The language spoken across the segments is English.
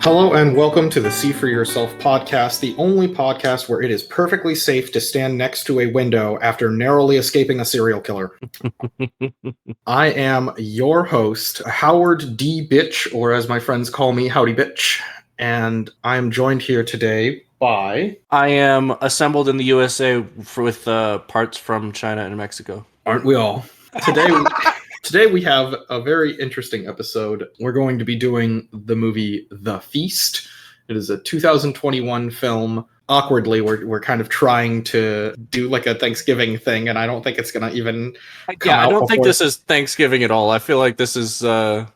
Hello and welcome to the See For Yourself podcast, the only podcast where it is perfectly safe to stand next to a window after narrowly escaping a serial killer. I am your host, Howard D. Bitch, or as my friends call me, Howdy Bitch, and I am joined here today by... I am assembled in the USA with parts from China and Mexico. Aren't we all? Today we have a very interesting episode. We're going to be doing the movie The Feast. It is a 2021 film. Awkwardly, we're kind of trying to do like a Thanksgiving thing, and I don't think it's going to even come out I don't think before... this is Thanksgiving at all. I feel like this is... oh,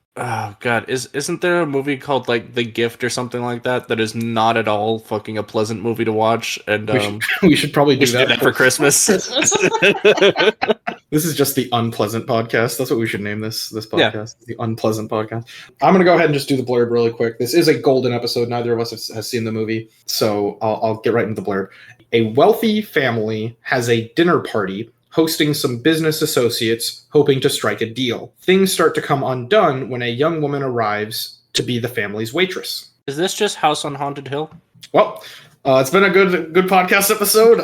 God. Isn't there a movie called, like, The Gift or something like that that is not at all fucking a pleasant movie to watch? And we should probably do that for Christmas. This is just the unpleasant podcast. That's what we should name this podcast. Yeah. The unpleasant podcast. I'm going to go ahead and just do the blurb really quick. This is a golden episode. Neither of us has seen the movie, so I'll get right into the blurb. A wealthy family has a dinner party hosting some business associates hoping to strike a deal. Things start to come undone when a young woman arrives to be the family's waitress. Is this just House on Haunted Hill? Well, it's been a good podcast episode.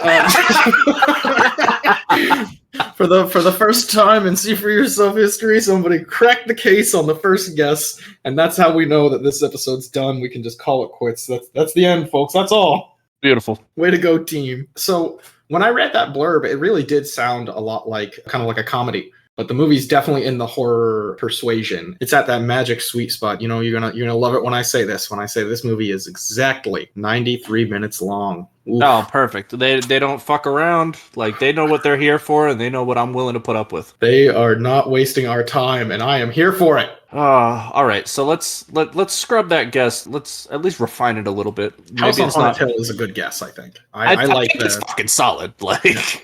For the first time in See For Yourself history, somebody cracked the case on the first guess, and that's how we know that this episode's done. We can just call it quits. That's the end, folks. That's all. Beautiful. Way to go, team. So when I read that blurb, it really did sound a lot like kind of like a comedy. But the movie's definitely in the horror persuasion. It's at that magic sweet spot. You know, you're gonna love it when I say this. When I say this movie is exactly 93 minutes long. Oof. Oh, perfect. They don't fuck around. Like, they know what they're here for, and they know what I'm willing to put up with. They are not wasting our time, and I am here for it. All right. So let's scrub that guess. Let's at least refine it a little bit. Maybe House on Haunted Hill is a good guess, I think. I like think it's fucking solid. Like,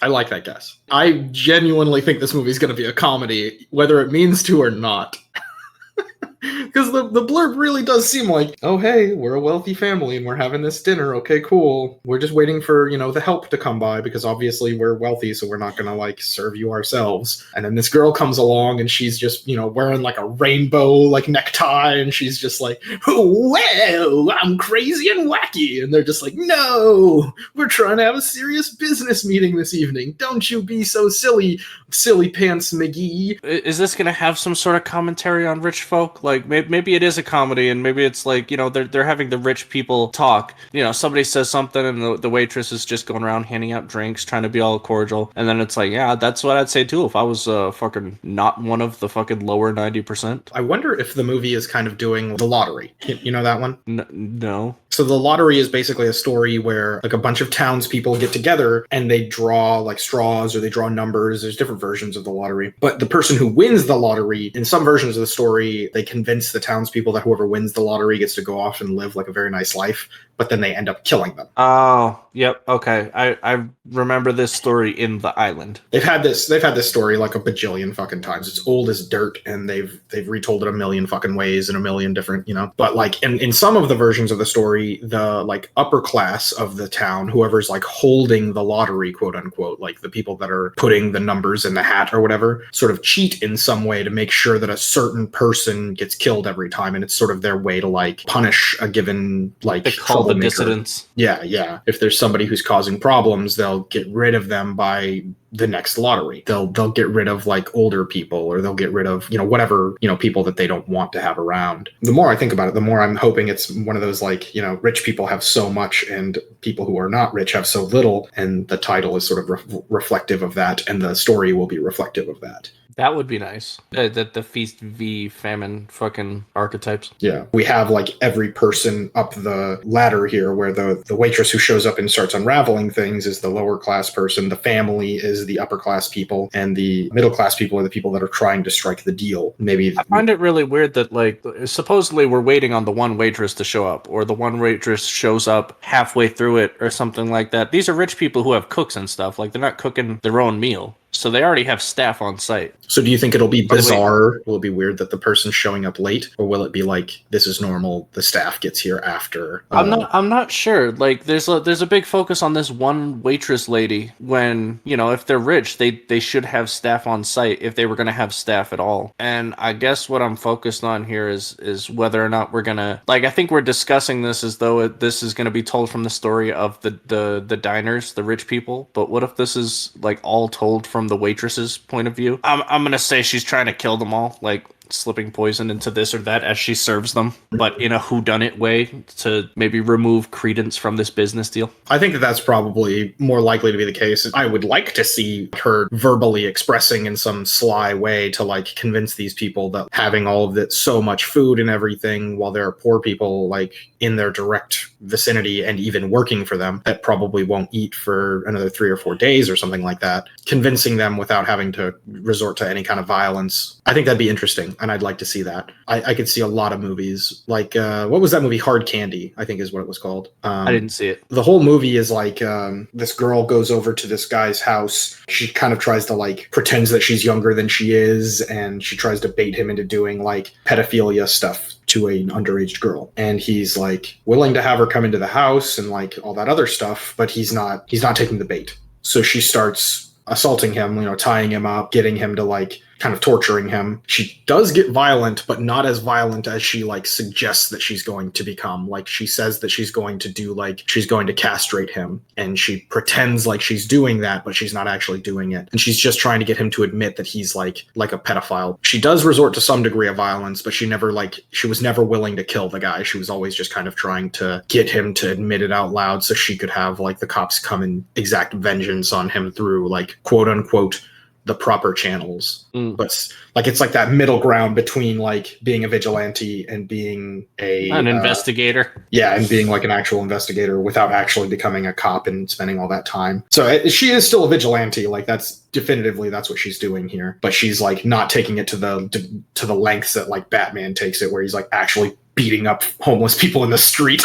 I like that guess. I genuinely think this movie is going to be a comedy, whether it means to or not. Because the blurb really does seem like, oh, hey, we're a wealthy family and we're having this dinner. Okay, cool. We're just waiting for, the help to come by because obviously we're wealthy, so we're not going to, like, serve you ourselves. And then this girl comes along and she's just, wearing, like, a rainbow, like, necktie, and she's just like, oh, well, I'm crazy and wacky. And they're just like, no, we're trying to have a serious business meeting this evening. Don't you be so silly pants McGee. Is this going to have some sort of commentary on rich folk? Like, maybe it is a comedy, and maybe it's like, they're having the rich people talk. Somebody says something, and the waitress is just going around handing out drinks, trying to be all cordial. And then it's like, yeah, that's what I'd say too if I was fucking not one of the fucking lower 90%. I wonder if the movie is kind of doing The Lottery. You know that one? No. So The Lottery is basically a story where like a bunch of townspeople get together and they draw like straws or they draw numbers. There's different versions of The Lottery. But the person who wins the lottery, in some versions of the story, they convince the townspeople that whoever wins the lottery gets to go off and live like a very nice life, but then they end up killing them. Oh, yep, okay. I remember this story in The Island. They've had this story like a bajillion fucking times. It's old as dirt, and they've retold it a million fucking ways in a million different, But like in some of the versions of the story, the like upper class of the town, whoever's like holding the lottery, quote unquote, like the people that are putting the numbers in the hat or whatever, sort of cheat in some way to make sure that a certain person gets killed every time, and it's sort of their way to like punish a given like they call the dissidents. Yeah. If there's somebody who's causing problems, they'll get rid of them by the next lottery. They'll get rid of like older people, or they'll get rid of whatever people that they don't want to have around. The more I think about it, the more I'm hoping it's one of those like rich people have so much and people who are not rich have so little, and the title is sort of reflective of that, and the story will be reflective of that. That would be nice. The feast v famine fucking archetypes. Yeah. We have like every person up the ladder here, where the waitress who shows up and starts unraveling things is the lower class person. The family is the upper class people, and the middle class people are the people that are trying to strike the deal. Maybe I find it really weird that like supposedly we're waiting on the one waitress to show up, or the one waitress shows up halfway through it or something like that. These are rich people who have cooks and stuff. Like, they're not cooking their own meal. So they already have staff on site. So do you think it'll be bizarre? Will it be weird that the person's showing up late, or will it be like this is normal? The staff gets here after. I'm not sure. Like there's a big focus on this one waitress lady. When if they're rich, they should have staff on site if they were going to have staff at all. And I guess what I'm focused on here is whether or not we're gonna I think we're discussing this as though this is going to be told from the story of the diners, the rich people. But what if this is like all told from the waitress's point of view? I'm gonna say she's trying to kill them all, like slipping poison into this or that as she serves them, but in a whodunit way to maybe remove credence from this business deal. I think that's probably more likely to be the case. I would like to see her verbally expressing in some sly way to like convince these people that having all of that so much food and everything while there are poor people like in their direct vicinity and even working for them that probably won't eat for another 3 or 4 days or something like that, convincing them without having to resort to any kind of violence. I think that'd be interesting, and I'd like to see that. I could see a lot of movies like what was that movie, Hard Candy, I think is what it was called. I didn't see it. The whole movie is like this girl goes over to this guy's house. She kind of tries to like pretends that she's younger than she is, and she tries to bait him into doing like pedophilia stuff to an underage girl, and he's like willing to have her come into the house and like all that other stuff, but he's not taking the bait. So she starts assaulting him, tying him up, getting him to like kind of torturing him. She does get violent, but not as violent as she like suggests that she's going to become. Like she says that she's going to do like she's going to castrate him, and she pretends like she's doing that, but she's not actually doing it. And she's just trying to get him to admit that he's like a pedophile. She does resort to some degree of violence, but she was never willing to kill the guy. She was always just kind of trying to get him to admit it out loud so she could have like the cops come and exact vengeance on him through like quote unquote the proper channels. But like it's like that middle ground between like being a vigilante and being an investigator. And being like an actual investigator without actually becoming a cop and spending all that time. So she is still a vigilante. Like that's what she's doing here, but she's like not taking it to the lengths that like Batman takes it, where he's like actually beating up homeless people in the street.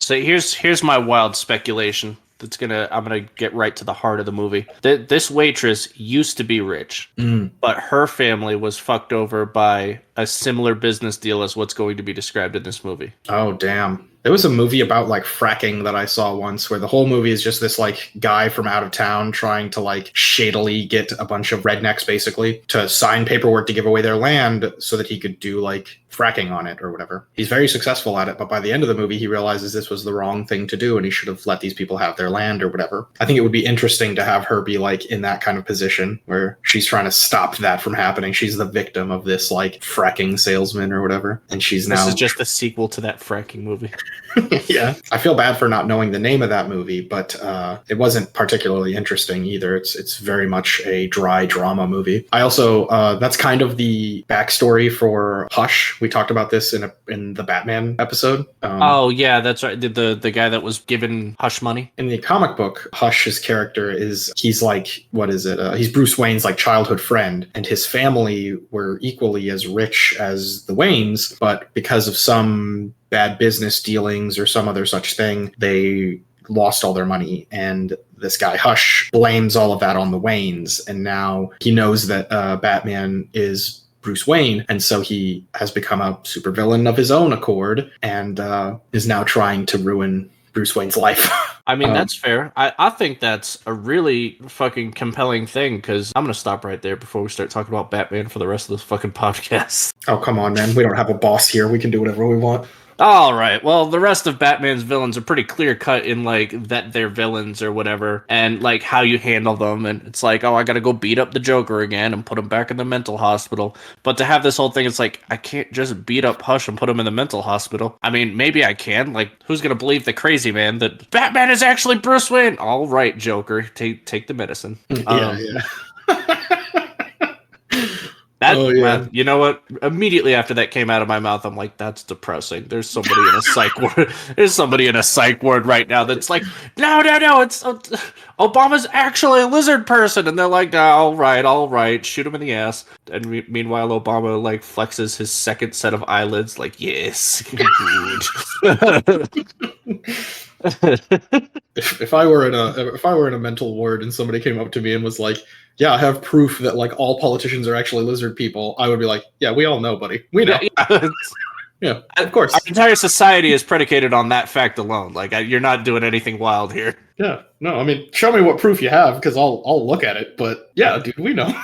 So here's my wild speculation. I'm gonna get right to the heart of the movie. This waitress used to be rich, but her family was fucked over by a similar business deal as what's going to be described in this movie. Oh, damn. There was a movie about like fracking that I saw once where the whole movie is just this like guy from out of town trying to like shadily get a bunch of rednecks basically to sign paperwork to give away their land so that he could do like fracking on it or whatever. He's very successful at it, but by the end of the movie, he realizes this was the wrong thing to do and he should have let these people have their land or whatever. I think it would be interesting to have her be like in that kind of position where she's trying to stop that from happening. She's the victim of this like fracking salesman or whatever. And this is just a sequel to that fracking movie. Yeah. I feel bad for not knowing the name of that movie, but it wasn't particularly interesting either. It's very much a dry drama movie. I also, that's kind of the backstory for Hush. We talked about this in the Batman episode. Oh yeah, that's right. The guy that was given Hush money. In the comic book, Hush's character he's like, what is it? He's Bruce Wayne's like childhood friend, and his family were equally as rich as the Waynes, but because of some bad business dealings or some other such thing, they lost all their money, and this guy Hush blames all of that on the Waynes, and now he knows that Batman is Bruce Wayne, and so he has become a supervillain of his own accord and is now trying to ruin Bruce Wayne's life. I mean, that's fair. I think that's a really fucking compelling thing, because I'm going to stop right there before we start talking about Batman for the rest of this fucking podcast. Oh, come on, man. We don't have a boss here. We can do whatever we want. All right. Well, the rest of Batman's villains are pretty clear cut in like that they're villains or whatever, and like how you handle them. And it's like, oh, I got to go beat up the Joker again and put him back in the mental hospital. But to have this whole thing, it's like, I can't just beat up Hush and put him in the mental hospital. I mean, maybe I can. Like, who's going to believe the crazy man that Batman is actually Bruce Wayne? All right, Joker, take the medicine. Yeah. Man, you know what? Immediately after that came out of my mouth, I'm like, that's depressing. There's somebody in a psych ward. There's somebody in a psych ward right now that's like, no, it's Obama's actually a lizard person, and they're like, all right, shoot him in the ass. And meanwhile, Obama like flexes his second set of eyelids, like, yes, good. If I were in a mental ward and somebody came up to me and was like, "Yeah, I have proof that like all politicians are actually lizard people," I would be like, "Yeah, we all know, buddy. We know." Yeah, of course. Our entire society is predicated on that fact alone. Like, you're not doing anything wild here. Yeah, no, I mean, show me what proof you have because I'll look at it. But yeah, dude, we know.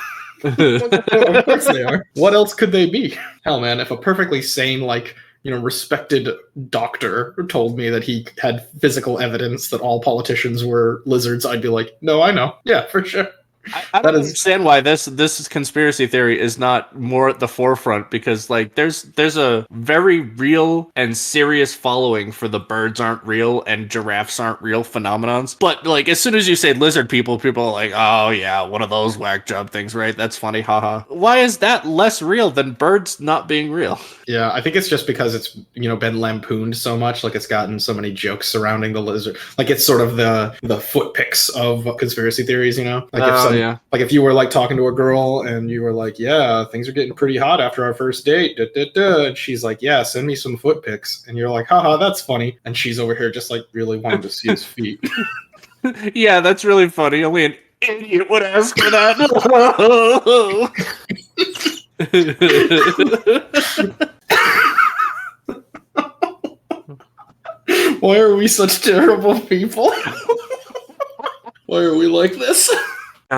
Of course they are. What else could they be? Hell, man, if a perfectly sane, like, respected doctor told me that he had physical evidence that all politicians were lizards, I'd be like, no, I know. Yeah, for sure. I don't understand why this conspiracy theory is not more at the forefront, because like there's a very real and serious following for the birds aren't real and giraffes aren't real phenomenons. But like as soon as you say lizard people are like, oh yeah, one of those whack job things, right? That's funny, haha. Why is that less real than birds not being real? Yeah, I think it's just because it's been lampooned so much, like it's gotten so many jokes surrounding the lizard. Like it's sort of the foot picks of conspiracy theories, Like like if you were like talking to a girl and you were like, yeah, things are getting pretty hot after our first date, and she's like, yeah, send me some foot pics, and you're like, haha, that's funny, and she's over here just like really wanting to see his feet. Yeah, that's really funny. Only an idiot would ask for that. Why are we such terrible people? Why are we like this?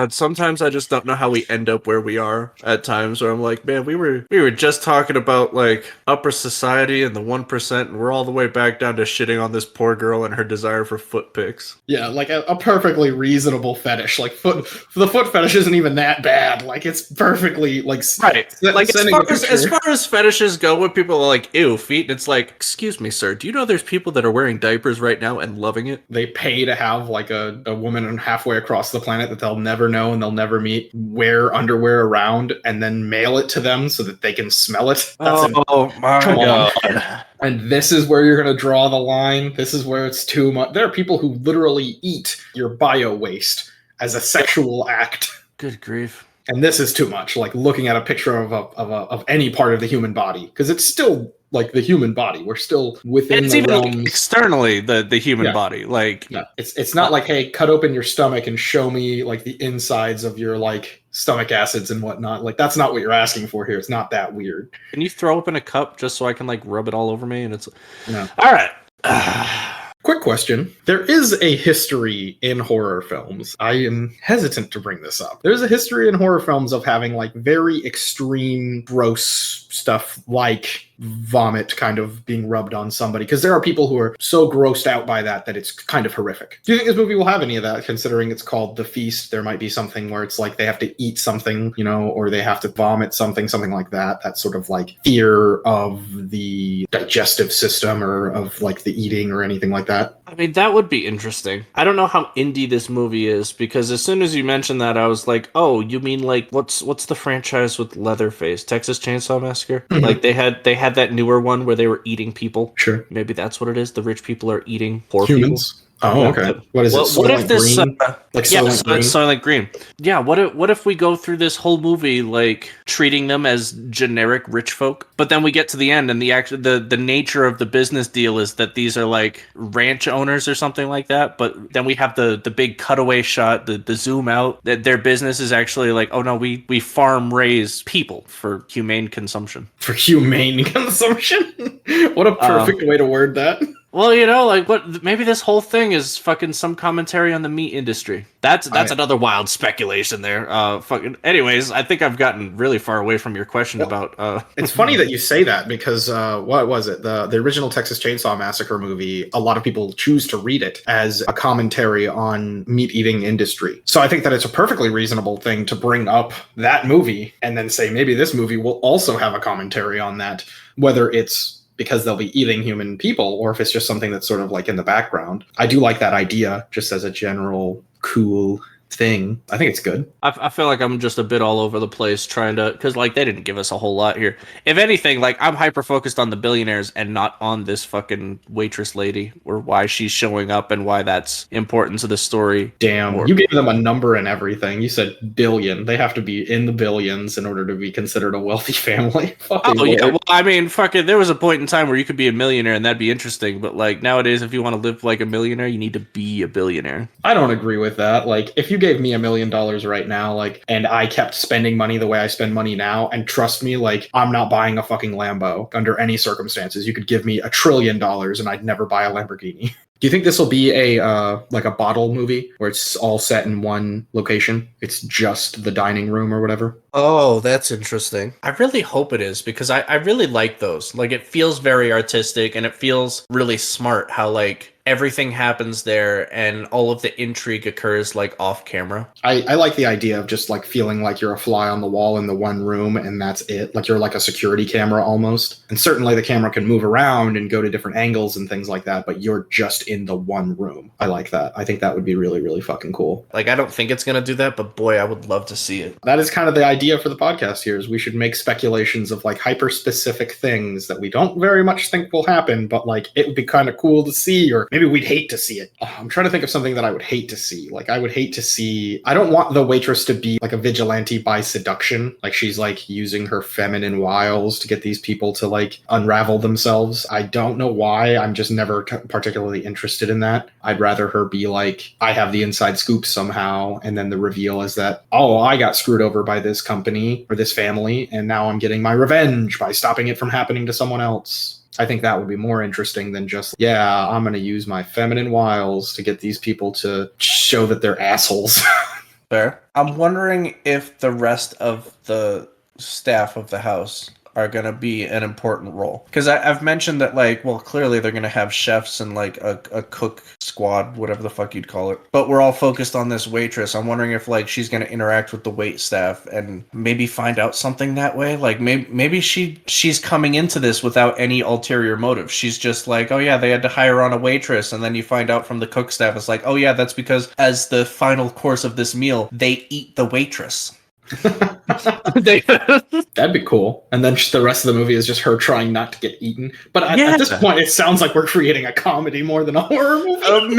Sometimes I just don't know how we end up where we are at times, where I'm like, man, we were just talking about like upper society and the 1%, and we're all the way back down to shitting on this poor girl and her desire for foot pics. Yeah, like a perfectly reasonable fetish. Like the foot fetish isn't even that bad. Like it's perfectly like right. Like as far as fetishes go, when people are like, ew, feet, it's like, excuse me, sir, do you know there's people that are wearing diapers right now and loving it? They pay to have like a woman halfway across the planet that they'll never know and they'll never meet wear underwear around and then mail it to them so that they can smell it. My God. And this is where you're going to draw the line. This is where it's too much. There are people who literally eat your bio waste as a sexual act. Good grief. And this is too much. Like looking at a picture of any part of the human body, because it's still like the human body. We're still within it's the even realms. Externally the human body. Like it's not like, hey, cut open your stomach and show me like the insides of your like stomach acids and whatnot. Like that's not what you're asking for here. It's not that weird. Can you throw up in a cup just so I can like rub it all over me? And it's no. All right. Quick question. There is a history in horror films. I am hesitant to bring this up. There's a history in horror films of having like very extreme, gross stuff like vomit kind of being rubbed on somebody, because there are people who are so grossed out by that it's kind of horrific. Do you think this movie will have any of that, considering it's called The Feast? There might be something where it's like they have to eat something, or they have to vomit something like that. That sort of like fear of the digestive system or of like the eating or anything like that. I mean, that would be interesting. I don't know how indie this movie is, because as soon as you mentioned that, I was like, oh, you mean like what's the franchise with Leatherface? Texas Chainsaw Massacre? Mm-hmm. Like they had that newer one where they were eating people. Sure. Maybe that's what it is. The rich people are eating poor humans. People. Oh, okay. What is it? What if this Green? Like Soylent Green? Soylent Green. Yeah, what if we go through this whole movie like treating them as generic rich folk, but then we get to the end and the nature of the business deal is that these are like ranch owners or something like that, but then we have the big cutaway shot, the zoom out, that their business is actually like, oh no, we farm raise people for humane consumption. For humane consumption? What a perfect way to word that. Well, like what? Maybe this whole thing is fucking some commentary on the meat industry. That's another wild speculation there. Anyways, I think I've gotten really far away from your question about. It's funny that you say that, because what was it? The original Texas Chainsaw Massacre movie. A lot of people choose to read it as a commentary on meat eating industry. So I think that it's a perfectly reasonable thing to bring up that movie and then say maybe this movie will also have a commentary on that, whether it's because they'll be eating human people, or if it's just something that's sort of like in the background. I do like that idea, just as a general cool thing. I think it's good. I feel like I'm just a bit all over the place trying to, because like they didn't give us a whole lot here. If anything, like I'm hyper focused on the billionaires and not on this fucking waitress lady or why she's showing up and why that's important to the story. Damn, you gave them a number and everything. You said billion. They have to be in the billions in order to be considered a wealthy family. Oh yeah, well, I mean, fucking, there was a point in time where you could be a millionaire and that'd be interesting, but like nowadays, if you want to live like a millionaire, you need to be a billionaire. I don't agree with that. Like, if you gave me $1 million right now, like, and I kept spending money the way I spend money now, and trust me, like, I'm not buying a fucking Lambo under any circumstances. You could give me $1 trillion and I'd never buy a Lamborghini. Do you think this will be a like a bottle movie where it's all set in one location? It's just the dining room or whatever? Oh, that's interesting. I really hope it is, because I really like those. Like, it feels very artistic and it feels really smart how, like, everything happens there and all of the intrigue occurs, like, off camera. I like the idea of just, like, feeling like you're a fly on the wall in the one room and that's it. Like, you're like a security camera almost. And certainly the camera can move around and go to different angles and things like that, but you're just in the one room. I like that. I think that would be really, really fucking cool. Like, I don't think it's going to do that, but boy, I would love to see it. That is kind of the idea for the podcast here, is we should make speculations of, like, hyper-specific things that we don't very much think will happen, but, like, it would be kind of cool to see, or maybe we'd hate to see it. I'm trying to think of something that I would hate to see. Like, I would hate to see... I don't want the waitress to be, like, a vigilante by seduction. Like, she's, like, using her feminine wiles to get these people to, like, unravel themselves. I don't know why. I'm just never particularly interested in that. I'd rather her be, like, I have the inside scoop somehow, and then the reveal is that, oh, I got screwed over by this company or this family, and now I'm getting my revenge by stopping it from happening to someone else. I think that would be more interesting than just, yeah, I'm going to use my feminine wiles to get these people to show that they're assholes. Fair. I'm wondering if the rest of the staff of the house are going to be an important role. Because I've mentioned that, like, well, clearly they're going to have chefs and, like, a cook squad, whatever the fuck you'd call it. But we're all focused on this waitress. I'm wondering if, like, she's going to interact with the wait staff and maybe find out something that way. Like, maybe she's coming into this without any ulterior motive. She's just like, oh, yeah, they had to hire on a waitress. And then you find out from the cook staff, it's like, oh, yeah, that's because as the final course of this meal, they eat the waitress. That'd be cool. And then just the rest of the movie is just her trying not to get eaten. But at this point, it sounds like we're creating a comedy more than a horror movie.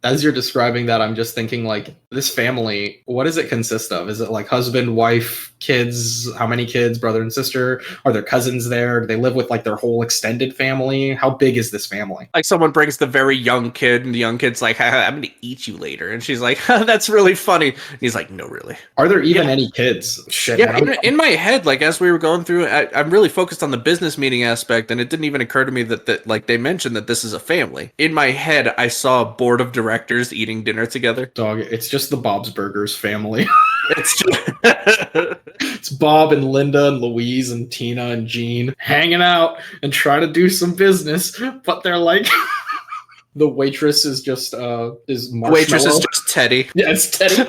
As you're describing that, I'm just thinking, like, this family, what does it consist of? Is it like husband, wife, kids? How many kids? Brother and sister? Are there cousins there? Do they live with, like, their whole extended family? How big is this family? Like, someone brings the very young kid, and the young kid's like, I'm going to eat you later. And she's like, that's really funny. And he's like, no, really. Are there even any kids? Shit. Yeah, in my head, like, as we were going through, I'm really focused on the business meeting aspect, and it didn't even occur to me that like, they mentioned that this is a family. In my head, I saw a board of directors eating dinner together. Dog, it's just the Bob's Burgers family. It's just... It's Bob and Linda and Louise and Tina and Jean hanging out and trying to do some business, but they're like... The waitress is just is Marshmallow. Waitress is just Teddy. Yeah, it's Teddy.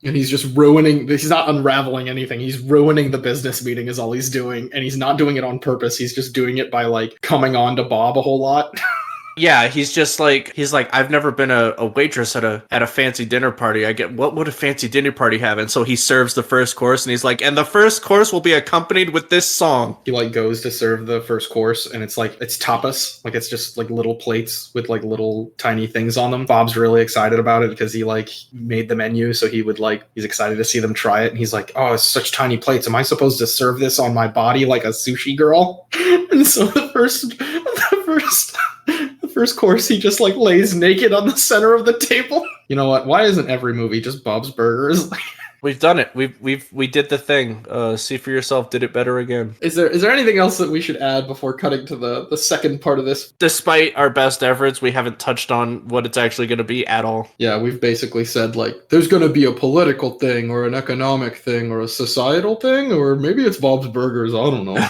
And he's just ruining... He's not unraveling anything. He's ruining the business meeting is all he's doing. And he's not doing it on purpose. He's just doing it by, like, coming on to Bob a whole lot. Yeah, he's like, I've never been a waitress at a fancy dinner party. I get, what would a fancy dinner party have? And so he serves the first course, and he's like, and the first course will be accompanied with this song. He, like, goes to serve the first course, and it's like, it's tapas. Like, it's just, like, little plates with, like, little tiny things on them. Bob's really excited about it because he, like, made the menu, so he would, like, he's excited to see them try it. And he's like, oh, it's such tiny plates. Am I supposed to serve this on my body like a sushi girl? And so the first course, he just, like, lays naked on the center of the table. You know what? Why isn't every movie just Bob's Burgers? We've done it. We did the thing. See for yourself. Did it better again. Is there anything else that we should add before cutting to the second part of this? Despite our best efforts, we haven't touched on what it's actually going to be at all. Yeah, we've basically said, like, there's going to be a political thing or an economic thing or a societal thing, or maybe it's Bob's Burgers. I don't know.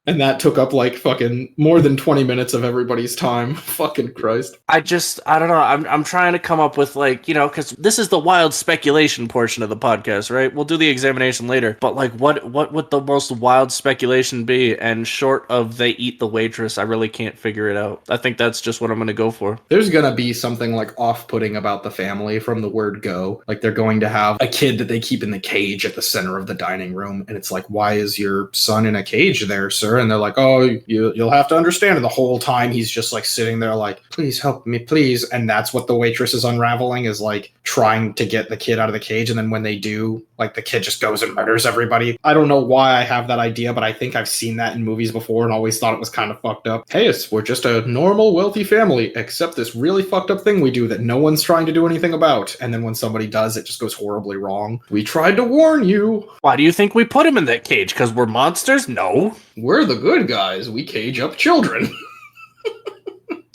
And that took up like fucking more than 20 minutes of everybody's time. Fucking Christ. I don't know. I'm trying to come up with like, because this is the wild speculation portion of the podcast, right? We'll do the examination later. But like, what would the most wild speculation be? And short of they eat the waitress, I really can't figure it out. I think that's just what I'm going to go for. There's going to be something like off-putting about the family from the word go. Like they're going to have a kid that they keep in the cage at the center of the dining room. And it's like, why is your son in a cage there, sir? And they're like, oh, you'll have to understand. And the whole time he's just like sitting there like, please help me, please. And that's what the waitress is unraveling, is like trying to get the kid out of the cage. And then when they do, like the kid just goes and murders everybody. I don't know why I have that idea, but I think I've seen that in movies before and always thought it was kind of fucked up. Hey, we're just a normal, wealthy family, except this really fucked up thing we do that no one's trying to do anything about. And then when somebody does, it just goes horribly wrong. We tried to warn you. Why do you think we put him in that cage? Because we're monsters? No. We're the good guys. We cage up children.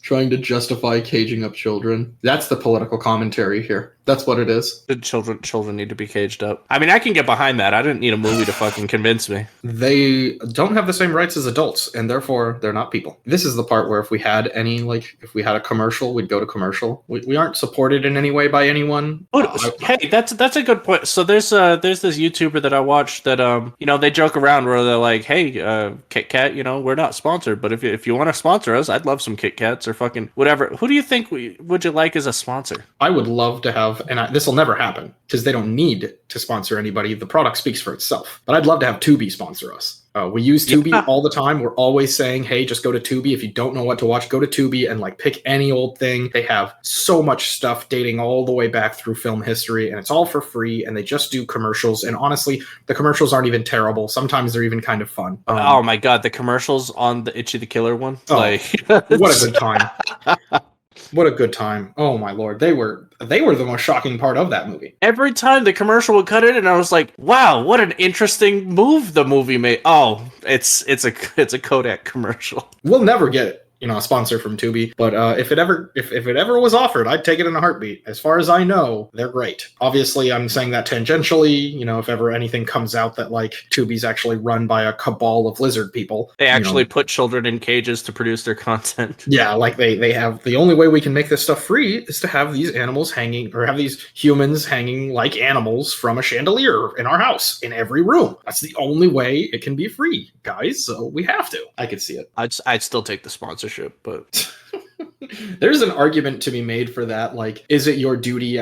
Trying to justify caging up children. That's the political commentary here. That's what it is. The children need to be caged up. I mean, I can get behind that. I didn't need a movie to fucking convince me. They don't have the same rights as adults, and therefore they're not people. This is the part where if we had a commercial, we'd go to commercial. We aren't supported in any way by anyone. Hey, that's a good point. So there's this YouTuber that I watched that they joke around where they're like, hey, Kit Kat, we're not sponsored, but if you want to sponsor us, I'd love some Kit Kats or fucking whatever. Who do you think would you like as a sponsor? I would love to have, and this will never happen because they don't need to sponsor anybody. The product speaks for itself. But I'd love to have Tubi sponsor us. We use Tubi all the time. We're always saying, hey, just go to Tubi. If you don't know what to watch, go to Tubi and like pick any old thing. They have so much stuff dating all the way back through film history, and it's all for free, and they just do commercials. And honestly, the commercials aren't even terrible. Sometimes they're even kind of fun. Oh my God, the commercials on the Itchy the Killer one. What a good time. What a good time. Oh my Lord. They were the most shocking part of that movie. Every time the commercial would cut in and I was like, wow, what an interesting move the movie made. Oh, it's a Kodak commercial. We'll never get a sponsor from Tubi, but if it ever was offered, I'd take it in a heartbeat. As far as I know, they're great. Obviously, I'm saying that tangentially. If ever anything comes out that like Tubi's actually run by a cabal of lizard people, they actually put children in cages to produce their content. Yeah, like they have. The only way we can make this stuff free is to have these animals hanging, or have these humans hanging like animals from a chandelier in our house in every room. That's the only way it can be free, guys. So we have to. I could see it. I'd still take the sponsorship. But there's an argument to be made for that. Like, is it your duty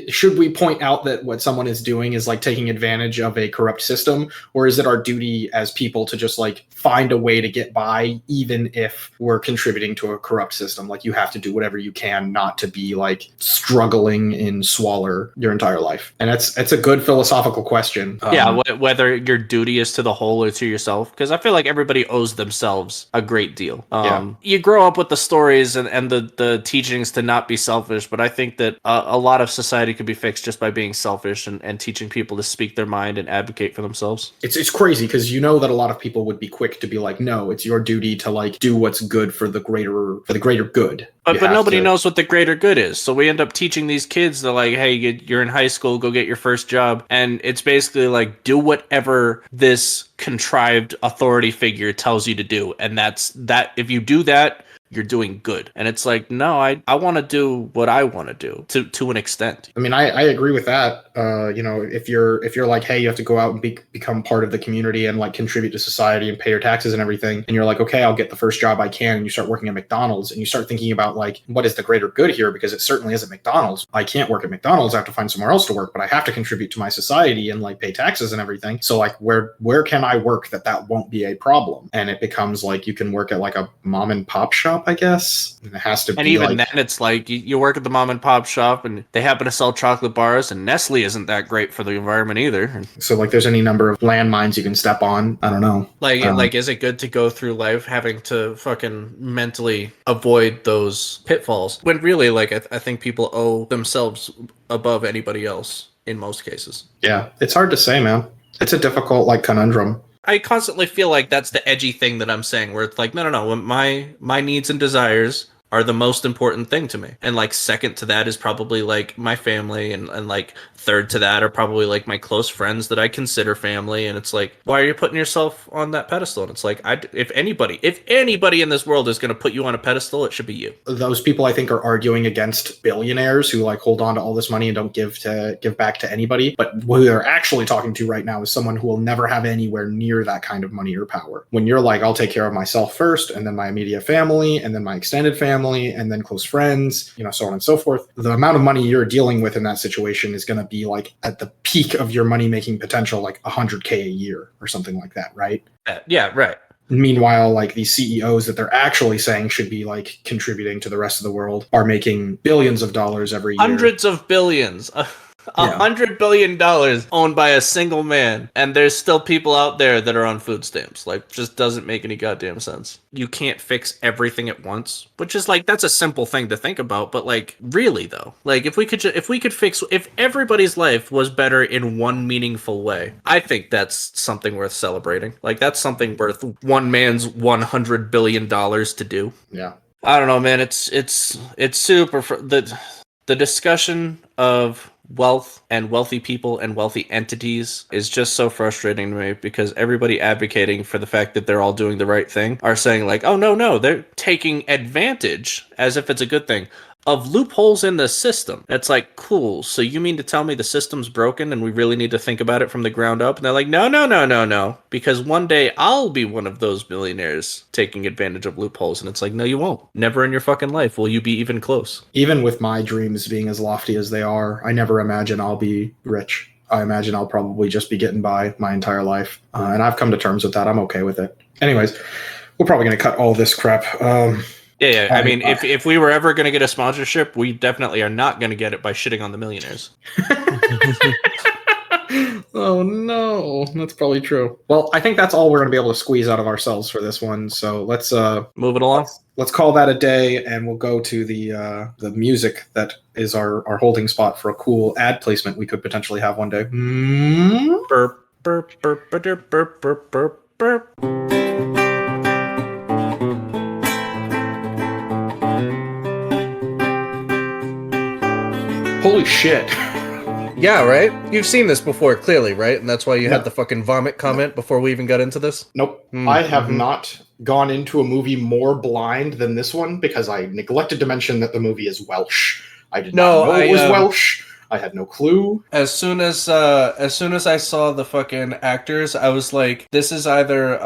should we point out that what someone is doing is like taking advantage of a corrupt system, or is it our duty as people to just like find a way to get by, even if we're contributing to a corrupt system? Like, you have to do whatever you can not to be like struggling in squalor your entire life. And it's a good philosophical question. Whether your duty is to the whole or to yourself, because I feel like everybody owes themselves a great deal. You grow up with the stories and the teachings to not be selfish, but I think that a lot of society could be fixed just by being selfish and teaching people to speak their mind and advocate for themselves. It's crazy because that a lot of people would be quick to be like, no, it's your duty to like do what's good for the greater good. But nobody knows what the greater good is. So we end up teaching these kids, they're like, hey, you're in high school, go get your first job. And it's basically like, do whatever this contrived authority figure tells you to do. And that's that. If you do that, you're doing good. And it's like, no, I want to do what I want to do to an extent. I mean, I agree with that. If you're like, hey, you have to go out and become part of the community and like contribute to society and pay your taxes and everything. And you're like, okay, I'll get the first job I can. And you start working at McDonald's and you start thinking about like, what is the greater good here? Because it certainly isn't McDonald's. I can't work at McDonald's. I have to find somewhere else to work, but I have to contribute to my society and like pay taxes and everything. So like, where can I work that won't be a problem? And it becomes like, you can work at like a mom and pop shop, I guess. And it has to be. And even then, it's like you work at the mom and pop shop and they happen to sell chocolate bars, and Nestle isn't that great for the environment either. So like, there's any number of landmines you can step on. I don't know. Like, is it good to go through life having to fucking mentally avoid those pitfalls when really, like, I think people owe themselves above anybody else in most cases. Yeah, it's hard to say, man. It's a difficult like conundrum. I constantly feel like that's the edgy thing that I'm saying, where it's like, no. My needs and desires are the most important thing to me. And like second to that is probably like my family, and like third to that are probably like my close friends that I consider family. And it's like, why are you putting yourself on that pedestal? And it's like, if anybody in this world is going to put you on a pedestal, it should be you. Those people, I think, are arguing against billionaires who like hold on to all this money and don't give back to anybody. But who they're actually talking to right now is someone who will never have anywhere near that kind of money or power. When you're like, I'll take care of myself first, and then my immediate family, and then my extended family, and then close friends, so on and so forth. The amount of money you're dealing with in that situation is going to be like at the peak of your money making potential, like $100K a year or something like that, right? Yeah, right. Meanwhile, like these CEOs that they're actually saying should be like contributing to the rest of the world are making billions of dollars every year. Hundreds of billions. $100 billion owned by a single man, and there's still people out there that are on food stamps. Like, just doesn't make any goddamn sense. You can't fix everything at once, which is like, that's a simple thing to think about, but like, really though, like if everybody's life was better in one meaningful way, I think that's something worth celebrating. Like, that's something worth one man's $100 billion to do. Yeah. I don't know, man. It's super the discussion of wealth and wealthy people and wealthy entities is just so frustrating to me, because everybody advocating for the fact that they're all doing the right thing are saying like, oh no, they're taking advantage, as if it's a good thing, of loopholes in the system. It's like, cool, so you mean to tell me the system's broken and we really need to think about it from the ground up? And they're like, no, because one day I'll be one of those billionaires taking advantage of loopholes. And it's like, no, you won't. Never in your fucking life will you be even close. Even with my dreams being as lofty as they are, I never imagine I'll be rich. I imagine I'll probably just be getting by my entire life. And I've come to terms with that. I'm okay with it. Anyways, we're probably going to cut all this crap. Yeah. I mean, if we were ever going to get a sponsorship, we definitely are not going to get it by shitting on the millionaires. Oh, no. That's probably true. Well, I think that's all we're going to be able to squeeze out of ourselves for this one. So let's move it along. Let's call that a day, and we'll go to the music that is our holding spot for a cool ad placement we could potentially have one day. Burp, burp, burp, burp, burp, burp, burp, burp. Holy shit. Yeah, right? You've seen this before, clearly, right? And that's why you had the fucking vomit comment before we even got into this? Nope. I have not gone into a movie more blind than this one, because I neglected to mention that the movie is Welsh. I did not know it was Welsh. I had no clue. As soon as I saw the fucking actors, I was like, this is either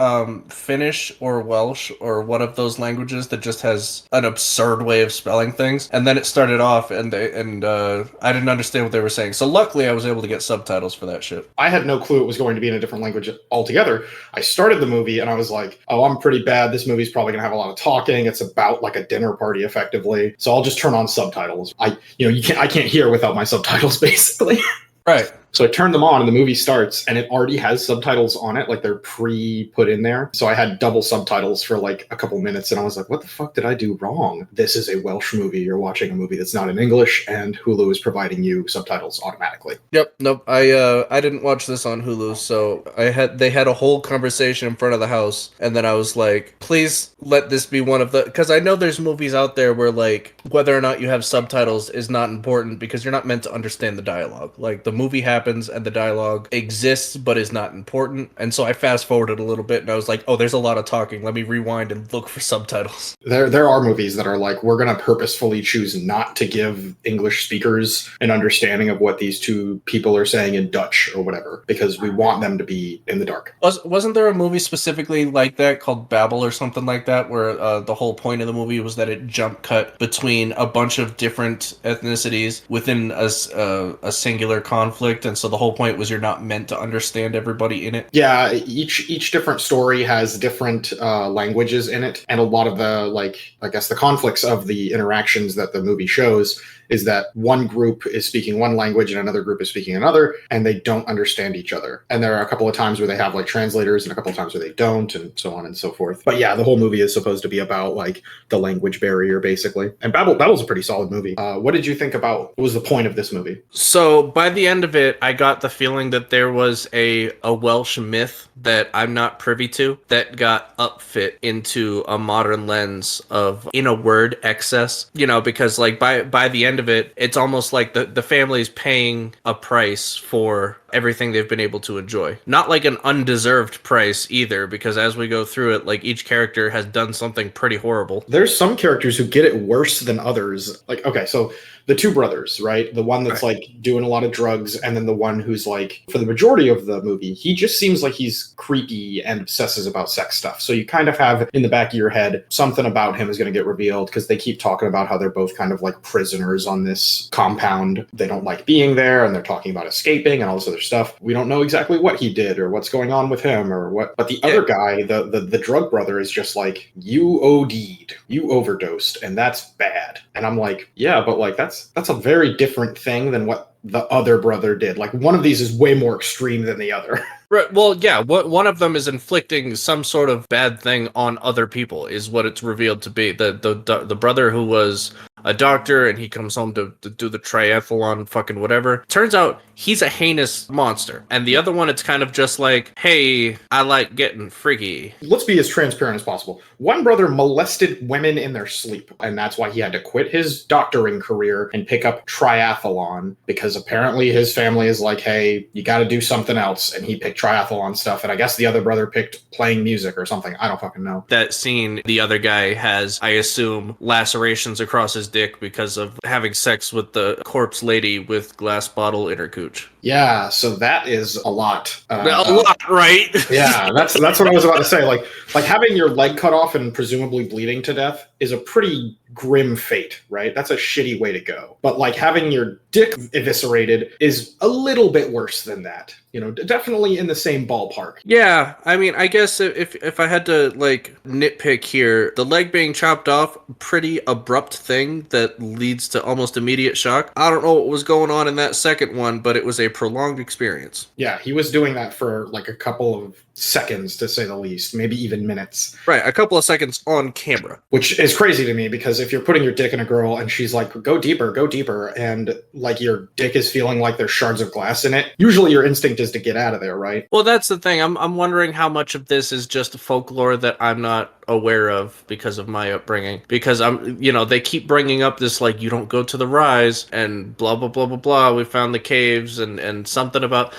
Finnish or Welsh or one of those languages that just has an absurd way of spelling things. And then it started off, and I didn't understand what they were saying. So luckily, I was able to get subtitles for that shit. I had no clue it was going to be in a different language altogether. I started the movie and I was like, oh, I'm pretty bad. This movie's probably gonna have a lot of talking. It's about like a dinner party, effectively. So I'll just turn on subtitles. I can't hear without my subtitles. Basically. Right. So I turned them on and the movie starts and it already has subtitles on it, like they're pre-put in there. So I had double subtitles for like a couple minutes and I was like, what the fuck did I do wrong? This is a Welsh movie. You're watching a movie that's not in English and Hulu is providing you subtitles automatically. Yep. Nope. I didn't watch this on Hulu, so they had a whole conversation in front of the house, and then I was like, please let this be one of the, because I know there's movies out there where like whether or not you have subtitles is not important because you're not meant to understand the dialogue. Like the movie happens and the dialogue exists but is not important, and so I fast forwarded a little bit and I was like, oh, there's a lot of talking, let me rewind and look for subtitles. There are movies that are like, we're going to purposefully choose not to give English speakers an understanding of what these two people are saying in Dutch or whatever, because we want them to be in the dark. Wasn't there a movie specifically like that called Babel or something like that, where the whole point of the movie was that it jump cut between a bunch of different ethnicities within a singular conflict, and so the whole point was you're not meant to understand everybody in it? Yeah, each different story has different languages in it, and a lot of the, like, I guess the conflicts of the interactions that the movie shows is that one group is speaking one language and another group is speaking another, and they don't understand each other. And there are a couple of times where they have like translators and a couple of times where they don't, and so on and so forth. But yeah, the whole movie is supposed to be about like the language barrier, basically. And Babel's a pretty solid movie. What did you think about, what was the point of this movie? So by the end of it, I got the feeling that there was a Welsh myth that I'm not privy to that got upfit into a modern lens of, in a word, excess. You know, because like by the end of it, it's almost like the family's paying a price for everything they've been able to enjoy. Not like an undeserved price either, because as we go through it, like each character has done something pretty horrible. There's some characters who get it worse than others. Like, okay, so the two brothers, right? The one that's like doing a lot of drugs, and then the one who's like, for the majority of the movie, he just seems like he's creepy and obsesses about sex stuff. So you kind of have in the back of your head, something about him is going to get revealed, because they keep talking about how they're both kind of like prisoners on this compound. They don't like being there, and they're talking about escaping and all this other stuff. We don't know exactly what he did or what's going on with him or what. But the other guy, the drug brother, is just like, you OD'd, you overdosed, and that's bad. And I'm like, yeah, but like that's a very different thing than what the other brother did. Like, one of these is way more extreme than the other. Right. Well, yeah. One of them is inflicting some sort of bad thing on other people, is what it's revealed to be. The brother who was a doctor and he comes home to do the triathlon, fucking whatever. Turns out he's a heinous monster. And the other one, it's kind of just like, hey, I like getting freaky. Let's be as transparent as possible. One brother molested women in their sleep, and that's why he had to quit his doctoring career and pick up triathlon, because apparently his family is like, hey, you got to do something else. And he picked triathlon stuff, and I guess the other brother picked playing music or something. I don't fucking know. That scene, the other guy has, I assume, lacerations across his dick because of having sex with the corpse lady with glass bottle in her cooch. Yeah, so that is a lot. A lot, right? Yeah, that's what I was about to say. Like having your leg cut off and presumably bleeding to death is a pretty grim fate, right? That's a shitty way to go. But like having your dick eviscerated is a little bit worse than that. You know, definitely in the same ballpark. Yeah, I mean, I guess if I had to like nitpick here, the leg being chopped off, pretty abrupt thing that leads to almost immediate shock. I don't know what was going on in that second one, but it was a prolonged experience. Yeah, he was doing that for like a couple of seconds, to say the least, maybe even minutes. Right, a couple of seconds on camera. Which is crazy to me, because if you're putting your dick in a girl and she's like, go deeper, and like your dick is feeling like there's shards of glass in it, usually your instinct is to get out of there, right? Well, that's the thing. I'm wondering how much of this is just folklore that I'm not aware of because of my upbringing. Because they keep bringing up this, like, you don't go to the rise and blah, blah, blah, blah, blah. We found the caves and something about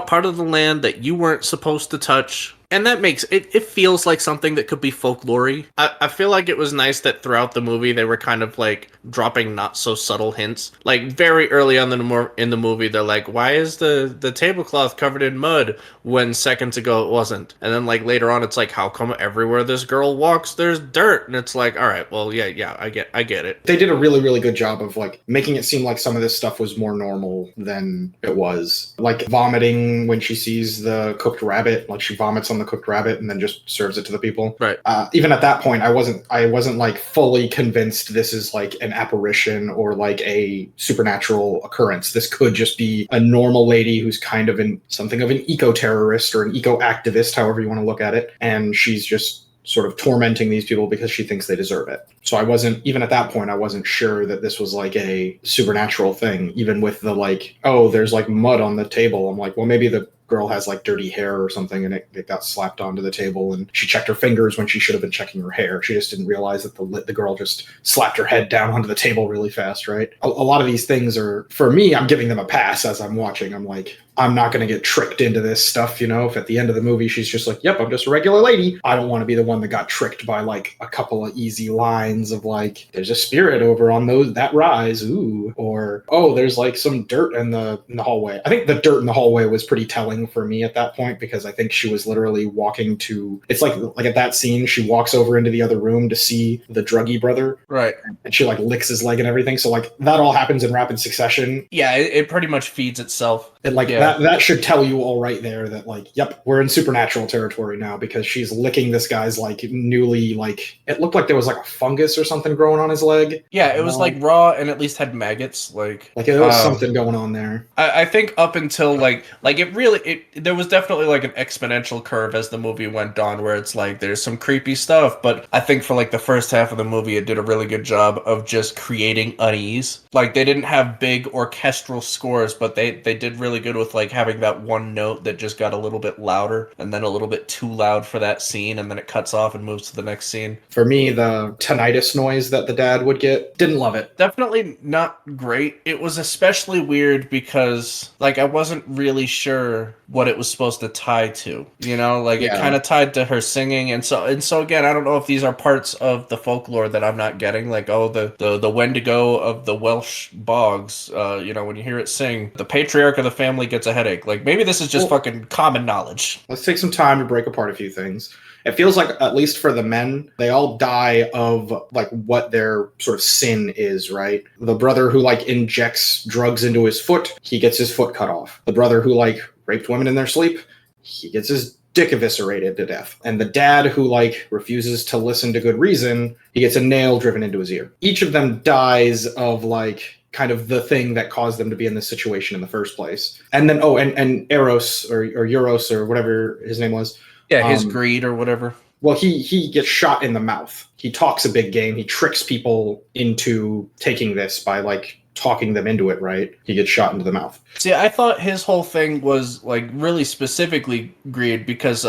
part of the land that you weren't supposed to touch. And that makes it feels like something that could be folklore-y. I feel like it was nice that throughout the movie they were kind of like dropping not so subtle hints. Like very early on in the movie, they're like, "Why is the tablecloth covered in mud when seconds ago it wasn't?" And then like later on, it's like, "How come everywhere this girl walks there's dirt?" And it's like, "All right, well, yeah, I get it." They did a really, really good job of like making it seem like some of this stuff was more normal than it was. Like vomiting when she sees the cooked rabbit, like she vomits on the cooked rabbit and then just serves it to the people. Right. Even at that point, I wasn't like fully convinced this is like an apparition or like a supernatural occurrence. This could just be a normal lady who's kind of something of an eco-terrorist or an eco-activist, however you want to look at it, and she's just sort of tormenting these people because she thinks they deserve it. So even at that point, I wasn't sure that this was like a supernatural thing, even with the like, oh, there's like mud on the table. I'm like, well, maybe the girl has like dirty hair or something and it got slapped onto the table and she checked her fingers when she should have been checking her hair. She just didn't realize that the girl just slapped her head down onto the table really fast, right? A lot of these things are, for me, I'm giving them a pass as I'm watching. I'm like, I'm not going to get tricked into this stuff, you know? If at the end of the movie she's just like, yep, I'm just a regular lady, I don't want to be the one that got tricked by like a couple of easy lines of like, there's a spirit over on that rise, ooh, or oh, there's like some dirt in the hallway. I think the dirt in the hallway was pretty telling unsettling for me at that point, because I think she was literally walking to, it's like at that scene, she walks over into the other room to see the druggy brother. Right. And she like licks his leg and everything. So like that all happens in rapid succession. Yeah, it pretty much feeds itself. And like that should tell you all right there that like, yep, we're in supernatural territory now, because she's licking this guy's like newly, like, it looked like there was like a fungus or something growing on his leg. Yeah, it was like raw and at least had maggots. Like there was something going on there. I think up until like there was definitely like an exponential curve as the movie went on, where it's like there's some creepy stuff, but I think for like the first half of the movie it did a really good job of just creating unease. Like they didn't have big orchestral scores, but they did really good with like having that one note that just got a little bit louder and then a little bit too loud for that scene, and then it cuts off and moves to the next scene. For me, the tinnitus noise that the dad would get, didn't love it. Definitely not great. It was especially weird because like I wasn't really sure what it was supposed to tie to, you know, like it kind of tied to her singing, and so again, I don't know if these are parts of the folklore that I'm not getting, like the Wendigo of the Welsh bogs, you know, when you hear it sing, the patriarch of the family gets a headache. Like maybe this is just fucking common knowledge. Let's take some time to break apart a few things. It feels like, at least for the men, they all die of like what their sort of sin is, right? The brother who like injects drugs into his foot, he gets his foot cut off. The brother who like raped women in their sleep, he gets his dick eviscerated to death. And the dad who like refuses to listen to good reason, he gets a nail driven into his ear. Each of them dies of like kind of the thing that caused them to be in this situation in the first place. And then and Eros or Euros or whatever his name was. Yeah, his greed or whatever. Well, he gets shot in the mouth. He talks a big game. He tricks people into taking this by like talking them into it, right? He gets shot into the mouth. See, I thought his whole thing was like really specifically greed because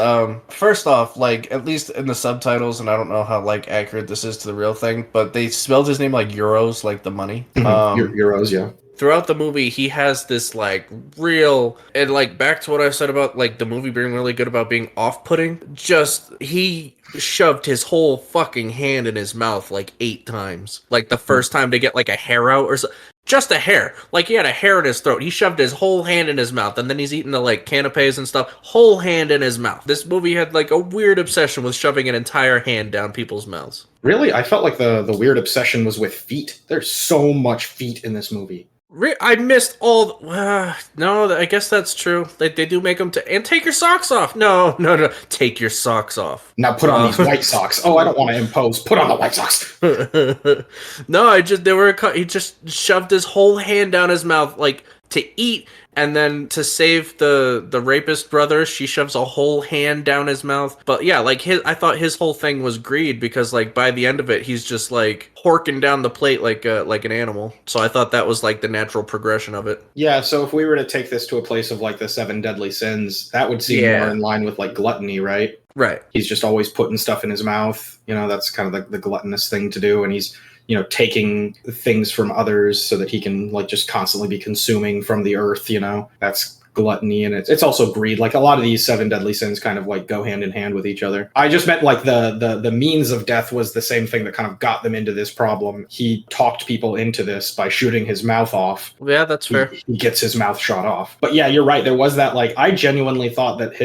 first off, like at least in the subtitles, and I don't know how like accurate this is to the real thing, but they spelled his name like euros, like the money. Euros, yeah. Throughout the movie, he has this like real, and like back to what I said about like the movie being really good about being off-putting, just he shoved his whole fucking hand in his mouth like 8 times. Like the first time to get like a hair out or so. Just a hair. Like he had a hair in his throat. He shoved his whole hand in his mouth, and then he's eating the like canapes and stuff. Whole hand in his mouth. This movie had like a weird obsession with shoving an entire hand down people's mouths. Really? I felt like the weird obsession was with feet. There's so much feet in this movie. I missed all. No, I guess that's true. They do make them and take your socks off. No. Take your socks off. Now put on these white socks. Oh, I don't want to impose. Put on the white socks. No, he just shoved his whole hand down his mouth like to eat, and then to save the rapist brother, she shoves a whole hand down his mouth. But yeah, like I thought his whole thing was greed, because like by the end of it, he's just like horking down the plate like an animal. So I thought that was like the natural progression of it. Yeah, so if we were to take this to a place of like the 7 deadly sins, that would seem more in line with like gluttony, right? Right. He's just always putting stuff in his mouth. You know, that's kind of like the gluttonous thing to do, and he's, you know, taking things from others so that he can like just constantly be consuming from the earth, you know. That's gluttony, and it's also greed. Like a lot of these 7 deadly sins kind of like go hand in hand with each other. I just meant like the means of death was the same thing that kind of got them into this problem. He talked people into this by shooting his mouth off. Yeah, that's fair. He gets his mouth shot off. But yeah, you're right. There was that, like, I genuinely thought that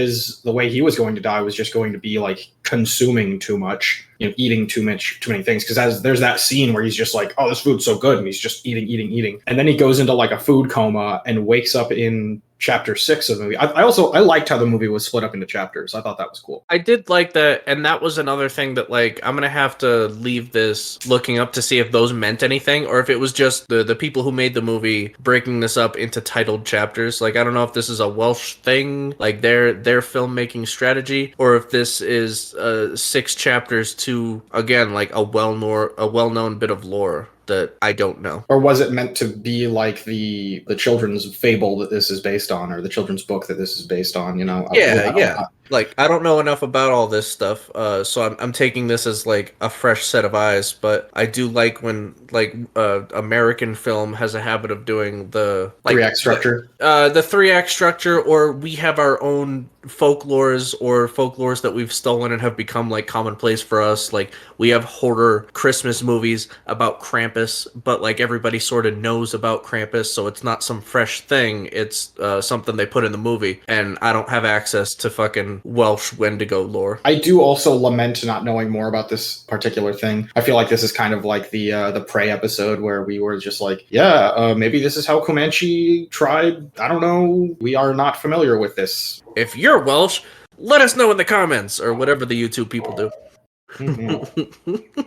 the way he was going to die was just going to be like consuming too much, you know, eating too many things. Because there's that scene where he's just like, oh, this food's so good, and he's just eating, and then he goes into like a food coma and wakes up in chapter 6 of the movie. I liked how the movie was split up into chapters. I thought that was cool. I did like that, and that was another thing that like I'm gonna have to leave this looking up to see if those meant anything, or if it was just the people who made the movie breaking this up into titled chapters. Like I don't know if this is a Welsh thing, like their filmmaking strategy, or if this is 6 chapters to, again, like a well-known bit of lore that I don't know. Or was it meant to be like the children's fable that this is based on, or the children's book that this is based on, you know? Yeah. Like, I don't know enough about all this stuff, so I'm taking this as, like, a fresh set of eyes, but I do like when, like, American film has a habit of doing the... like 3-act structure? The 3-act structure, or we have our own folklores or folklores that we've stolen and have become like commonplace for us. Like we have horror Christmas movies about Krampus, but like everybody sort of knows about Krampus, so it's not some fresh thing. It's something they put in the movie, and I don't have access to fucking Welsh Wendigo lore. I do also lament not knowing more about this particular thing. I feel like this is kind of like the Prey episode where we were just like, yeah, maybe this is how Comanche tried. I don't know. We are not familiar with this. If you're Welsh, let us know in the comments or whatever the YouTube people do. Mm-hmm.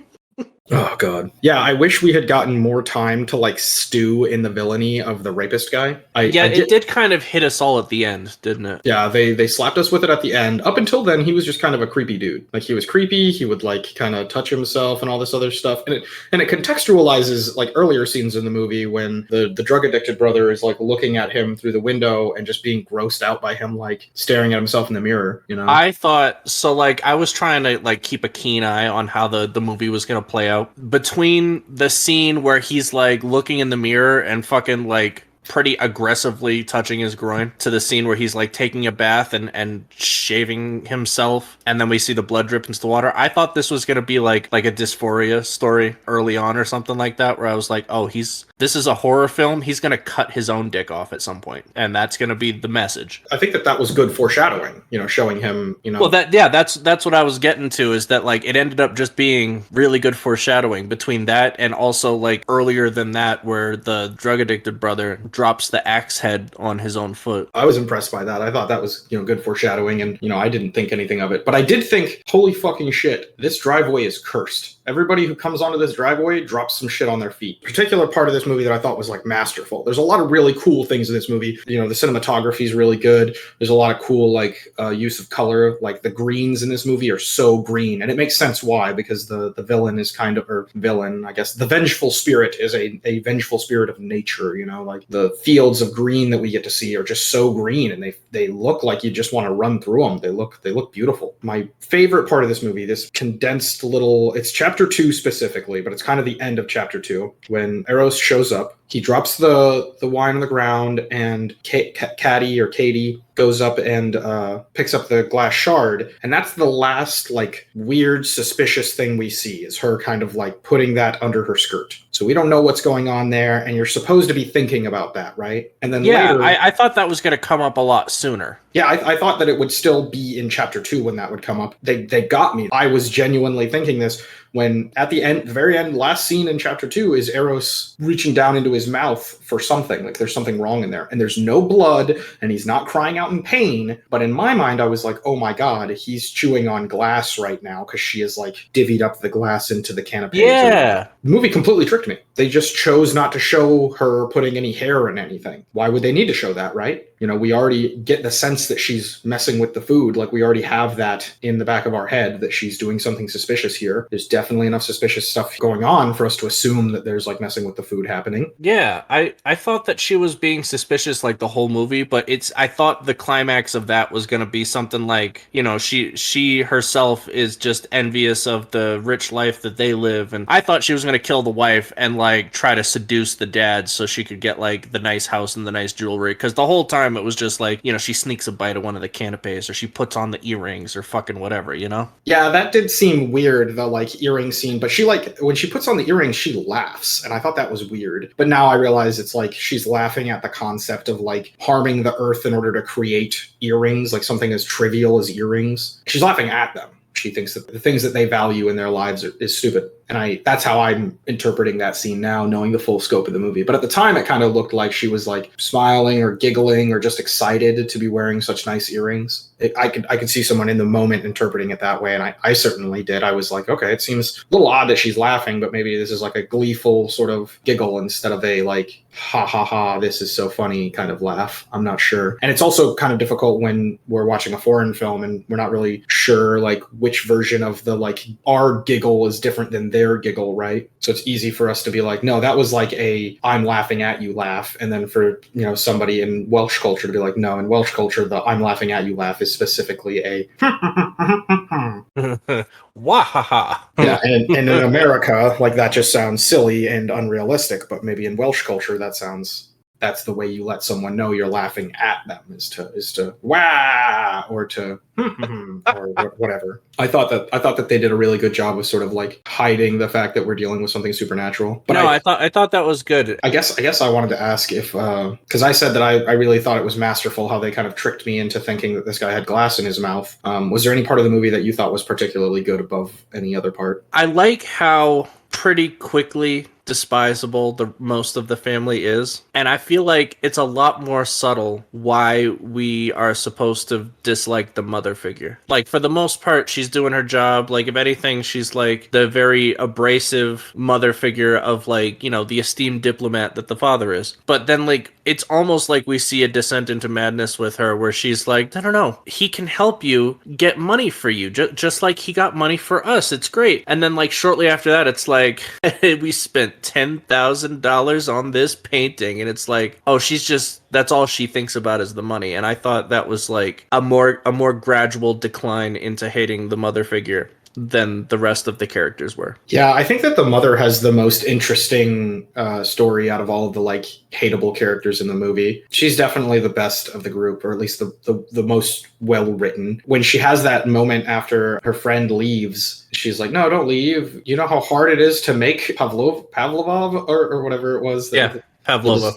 Oh, God. Yeah, I wish we had gotten more time to, like, stew in the villainy of the rapist guy. It did kind of hit us all at the end, didn't it? Yeah, they slapped us with it at the end. Up until then, he was just kind of a creepy dude. Like, he was creepy, he would, like, kind of touch himself and all this other stuff. And it contextualizes, like, earlier scenes in the movie when the drug-addicted brother is, like, looking at him through the window and just being grossed out by him, like, staring at himself in the mirror, you know? I thought, so, like, I was trying to, like, keep a keen eye on how the movie was going to play out. Between the scene where he's like looking in the mirror and fucking like pretty aggressively touching his groin to the scene where he's like taking a bath and shaving himself, and then we see the blood drip into the water. I thought this was going to be like a dysphoria story early on or something like that, where I was like, oh, this is a horror film. He's going to cut his own dick off at some point, and that's going to be the message. I think that was good foreshadowing, you know, showing him, you know. Well, that's what I was getting to, is that like it ended up just being really good foreshadowing between that and also like earlier than that where the drug addicted brother drops the axe head on his own foot. I was impressed by that. I thought that was, you know, good foreshadowing, and, you know, I didn't think anything of it. But I did think, holy fucking shit, this driveway is cursed. Everybody who comes onto this driveway drops some shit on their feet. Particular part of this movie that I thought was like masterful. There's a lot of really cool things in this movie. You know, the cinematography is really good. There's a lot of cool like use of color. Like the greens in this movie are so green, and it makes sense why, because the villain is kind of, or villain, I guess, the vengeful spirit is a vengeful spirit of nature. You know, like the fields of green that we get to see are just so green, and they look like you just want to run through them. They look beautiful. My favorite part of this movie, this condensed little, it's chapter 2 specifically, but it's kind of the end of chapter 2 when Eros shows up. He drops the wine on the ground, and Katie goes up and picks up the glass shard. And that's the last, like, weird, suspicious thing we see, is her kind of, like, putting that under her skirt. So we don't know what's going on there, and you're supposed to be thinking about that, right? And then later... I thought that was going to come up a lot sooner. Yeah, I thought that it would still be in chapter 2 when that would come up. They got me. I was genuinely thinking this when at the end, the very end, last scene in chapter 2 is Eros reaching down into his mouth for something. Like there's something wrong in there. And there's no blood, and he's not crying out in pain. But in my mind, I was like, oh my God, he's chewing on glass right now because she has like divvied up the glass into the canopy. Yeah. The movie completely tricked me. They just chose not to show her putting any hair in anything. Why would they need to show that, right? You know, we already get the sense that she's messing with the food. Like we already have that in the back of our head that she's doing something suspicious here. There's definitely enough suspicious stuff going on for us to assume that there's like messing with the food happening. Yeah, I thought that she was being suspicious like the whole movie, but I thought the climax of that was going to be something like, you know, she herself is just envious of the rich life that they live, and I thought she was going to kill the wife and like try to seduce the dad so she could get like the nice house and the nice jewelry, because the whole time it was just like, you know, she sneaks a bite of one of the canapes, or she puts on the earrings, or fucking whatever, you know? Yeah, that did seem weird, the like earring scene, but she like, when she puts on the earrings, she laughs, and I thought that was weird. But now I realize it's like she's laughing at the concept of like harming the earth in order to create earrings, like something as trivial as earrings. She's laughing at them. She thinks that the things that they value in their lives is stupid. And that's how I'm interpreting that scene now, knowing the full scope of the movie. But at the time, it kind of looked like she was like smiling or giggling or just excited to be wearing such nice earrings. I could see someone in the moment interpreting it that way, and I certainly did. I was like, okay, it seems a little odd that she's laughing, but maybe this is like a gleeful sort of giggle instead of a like, ha ha ha, this is so funny kind of laugh. I'm not sure. And it's also kind of difficult when we're watching a foreign film and we're not really sure like which version of the like our giggle is different than their giggle, right? So it's easy for us to be like, no, that was like a I'm laughing at you laugh. And then for, you know, somebody in Welsh culture to be like, no, in Welsh culture, the I'm laughing at you laugh is specifically a wahaha. Yeah, and in America, like that just sounds silly and unrealistic, but maybe in Welsh culture that sounds that's the way you let someone know you're laughing at them, is to wah, or to or whatever. I thought that they did a really good job of sort of like hiding the fact that we're dealing with something supernatural. But no, I thought that was good. I guess I wanted to ask if, because I said that I really thought it was masterful how they kind of tricked me into thinking that this guy had glass in his mouth. Was there any part of the movie that you thought was particularly good above any other part? I like how pretty quickly despisable the most of the family is, and I feel like it's a lot more subtle why we are supposed to dislike the mother figure. Like, for the most part, she's doing her job. Like, if anything, she's like the very abrasive mother figure of, like, you know, the esteemed diplomat that the father is. But then, like, it's almost like we see a descent into madness with her, where she's like, no, he can help you get money for you, just like he got money for us. It's great. And then, like, shortly after that, it's like, we spent $10,000 on this painting, and it's like, oh, that's all she thinks about is the money. And I thought that was like a more gradual decline into hating the mother figure than the rest of the characters were. Yeah, I think that the mother has the most interesting story out of all of the like hateable characters in the movie. She's definitely the best of the group, or at least the most well written. When she has that moment after her friend leaves, she's like, "No, don't leave. You know how hard it is to make Pavlov or whatever it was." Yeah, Pavlova.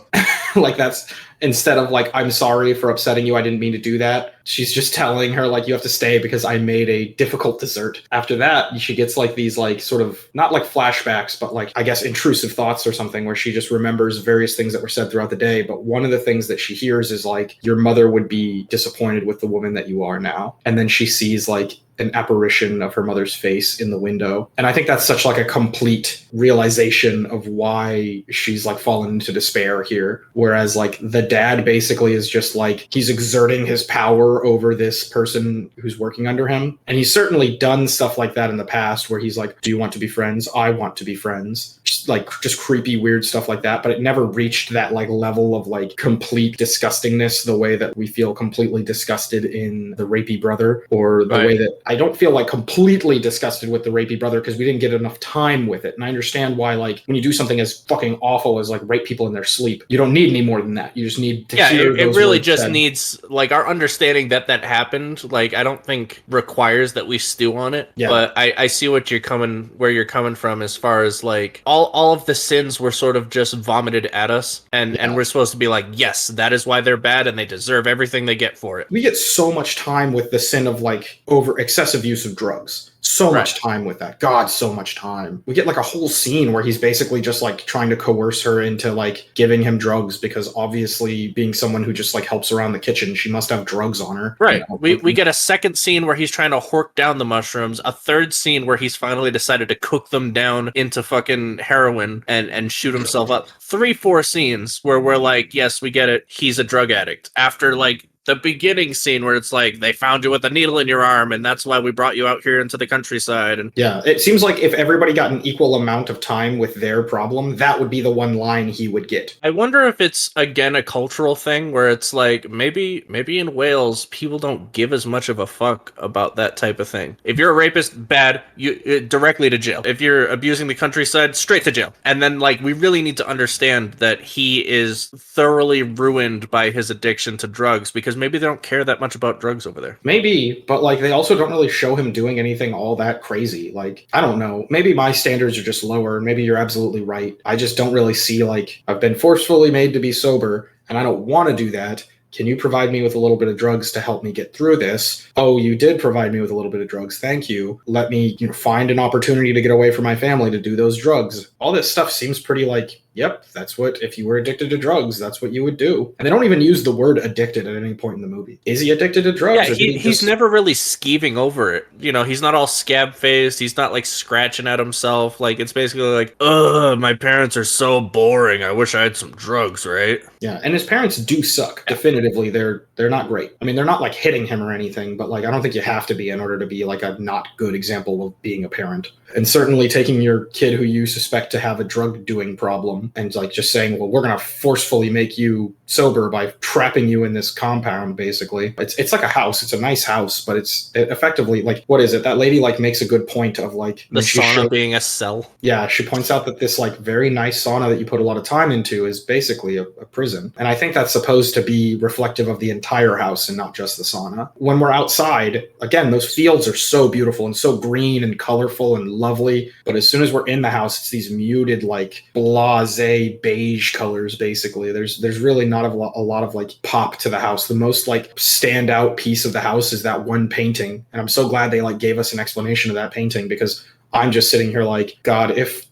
Like, that's, instead of like, "I'm sorry for upsetting you, I didn't mean to do that," she's just telling her like, "You have to stay because I made a difficult dessert." After that, she gets like these like sort of, not like flashbacks, but like, I guess, intrusive thoughts or something, where she just remembers various things that were said throughout the day. But one of the things that she hears is like, "Your mother would be disappointed with the woman that you are now." And then she sees like an apparition of her mother's face in the window. And I think that's such like a complete realization of why she's like fallen into despair here. Whereas like the dad basically is just like, he's exerting his power over this person who's working under him. And he's certainly done stuff like that in the past, where he's like, "Do you want to be friends? I want to be friends." Like, just creepy, weird stuff like that. But it never reached that like level of like complete disgustingness, the way that we feel completely disgusted in The Rapey Brother, or the way that I don't feel like completely disgusted with The Rapey Brother, because we didn't get enough time with it. And I understand why, like, when you do something as fucking awful as like rape people in their sleep, you don't need any more than that. You just need to hear it those really words just said. needs, like, our understanding that happened. Like, I don't think requires that we stew on it. Yeah. But I see where you're coming from, as far as like all of the sins were sort of just vomited at us, and we're supposed to be like, yes, that is why they're bad, and they deserve everything they get for it. We get so much time with the sin of like over excessive use of drugs. So much time with that. God, so much time. We get like a whole scene where he's basically just like trying to coerce her into like giving him drugs, because obviously, being someone who just like helps around the kitchen, she must have drugs on her. Right. You know? We get a second scene where he's trying to hork down the mushrooms, a third scene where he's finally decided to cook them down into fucking heroin and shoot himself up. 3-4 scenes where we're like, yes, we get it. He's a drug addict. After like the beginning scene where it's like, they found you with a needle in your arm, and that's why we brought you out here into the countryside. And yeah, it seems like if everybody got an equal amount of time with their problem, that would be the one line he would get. I wonder if it's, again, a cultural thing where it's like, maybe in Wales, people don't give as much of a fuck about that type of thing. If you're a rapist, bad, you directly to jail. If you're abusing the countryside, straight to jail. And then, like, we really need to understand that he is thoroughly ruined by his addiction to drugs, because maybe they don't care that much about drugs over there. Maybe, but like, they also don't really show him doing anything all that crazy. Like, I don't know. Maybe my standards are just lower. Maybe you're absolutely right. I just don't really see, like, I've been forcefully made to be sober, and I don't want to do that. Can you provide me with a little bit of drugs to help me get through this? Oh, you did provide me with a little bit of drugs. Thank you. Let me, find an opportunity to get away from my family to do those drugs. All this stuff seems pretty like, yep, that's what, if you were addicted to drugs, that's what you would do. And they don't even use the word addicted at any point in the movie. Is he addicted to drugs? Yeah, he's never really skeeving over it. He's not all scab-faced. He's not, like, scratching at himself. Like, it's basically like, ugh, my parents are so boring. I wish I had some drugs, right? Yeah, and his parents do suck. Definitively, they're not great. I mean, they're not, like, hitting him or anything, but, like, I don't think you have to be in order to be, like, a not good example of being a parent. And certainly taking your kid who you suspect to have a drug-doing problem home and like just saying, well, we're going to forcefully make you sober by trapping you in this compound, basically. It's like a house. It's a nice house, but it effectively, like, what is it? That lady like makes a good point of like the sauna being a cell. Yeah, she points out that this like very nice sauna that you put a lot of time into is basically a prison. And I think that's supposed to be reflective of the entire house and not just the sauna. When we're outside, again, those fields are so beautiful and so green and colorful and lovely. But as soon as we're in the house, it's these muted, like blasé beige colors, basically. There's really not a lot of like pop to the house. The most like standout piece of the house is that one painting. And I'm so glad they like gave us an explanation of that painting, because I'm just sitting here like, God, if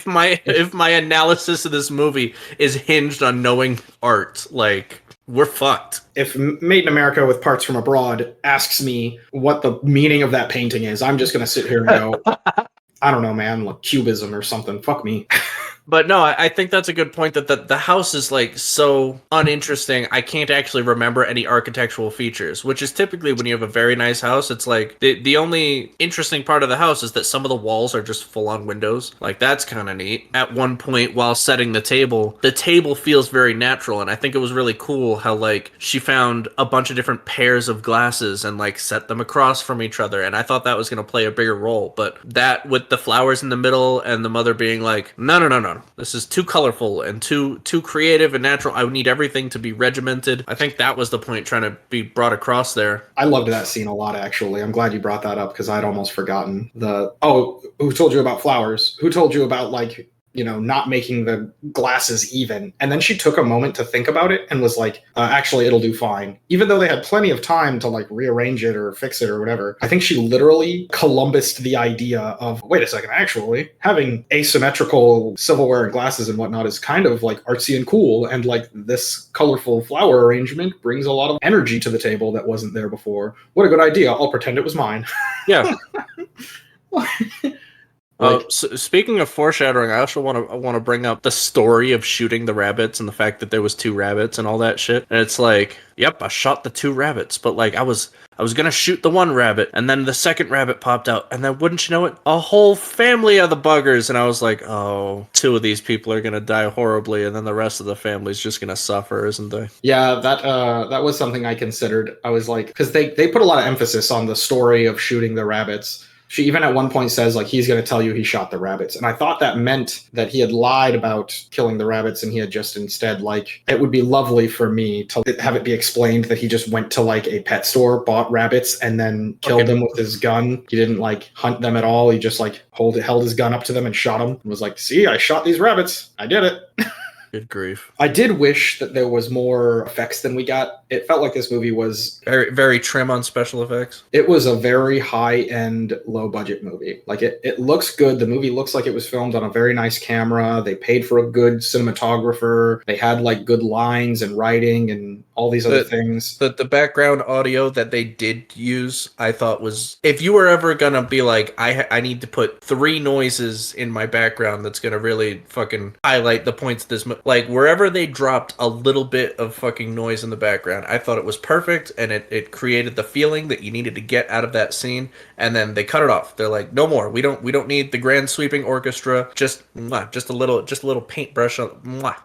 my analysis of this movie is hinged on knowing art, like, we're fucked. If Made in America with Parts from Abroad asks me what the meaning of that painting is, I'm just gonna sit here and go, I don't know, man, like cubism or something. Fuck me. But no, I think that's a good point, that the house is like so uninteresting. I can't actually remember any architectural features, which is typically when you have a very nice house, it's like the only interesting part of the house is that some of the walls are just full on windows. Like, that's kind of neat. At one point while setting the table feels very natural. And I think it was really cool how like she found a bunch of different pairs of glasses and like set them across from each other. And I thought that was going to play a bigger role. But that with the flowers in the middle and the mother being like, no. This is too colorful and too creative and natural. I need everything to be regimented. I think that was the point trying to be brought across there. I loved that scene a lot, actually. I'm glad you brought that up, because I'd almost forgotten who told you about flowers? Who told you about, like, you know, not making the glasses even? And then she took a moment to think about it and was like, actually, it'll do fine. Even though they had plenty of time to like rearrange it or fix it or whatever. I think she literally Columbused the idea of, wait a second, actually, having asymmetrical silverware and glasses and whatnot is kind of like artsy and cool. And like this colorful flower arrangement brings a lot of energy to the table that wasn't there before. What a good idea. I'll pretend it was mine. Yeah. So speaking of foreshadowing, I also want to bring up the story of shooting the rabbits and the fact that there was 2 rabbits and all that shit. And it's like, yep, I shot the 2 rabbits, but like I was gonna shoot the 1 rabbit, and then the second rabbit popped out, and then wouldn't you know it, a whole family of the buggers, and I was like, oh, 2 of these people are gonna die horribly, and then the rest of the family's just gonna suffer, isn't they? Yeah, that was something I considered. I was like, because they put a lot of emphasis on the story of shooting the rabbits. She even at one point says, like, he's going to tell you he shot the rabbits. And I thought that meant that he had lied about killing the rabbits, and he had just instead, like, it would be lovely for me to have it be explained that he just went to, like, a pet store, bought rabbits, and then killed them with his gun. He didn't, like, hunt them at all. He just, like, held his gun up to them and shot them. And was like, see, I shot these rabbits. I did it. Good grief. I did wish that there was more effects than we got. It felt like this movie was very, very trim on special effects. It was a very high-end, low-budget movie. Like, it looks good. The movie looks like it was filmed on a very nice camera. They paid for a good cinematographer. They had, like, good lines and writing and all these other things. The background audio that they did use, I thought was... If you were ever gonna be like, I need to put 3 noises in my background that's gonna really fucking highlight the points of this movie. Like, wherever they dropped a little bit of fucking noise in the background, I thought it was perfect, and it created the feeling that you needed to get out of that scene, and then they cut it off. They're like, no more. We don't need the grand sweeping orchestra. Just a little paintbrush.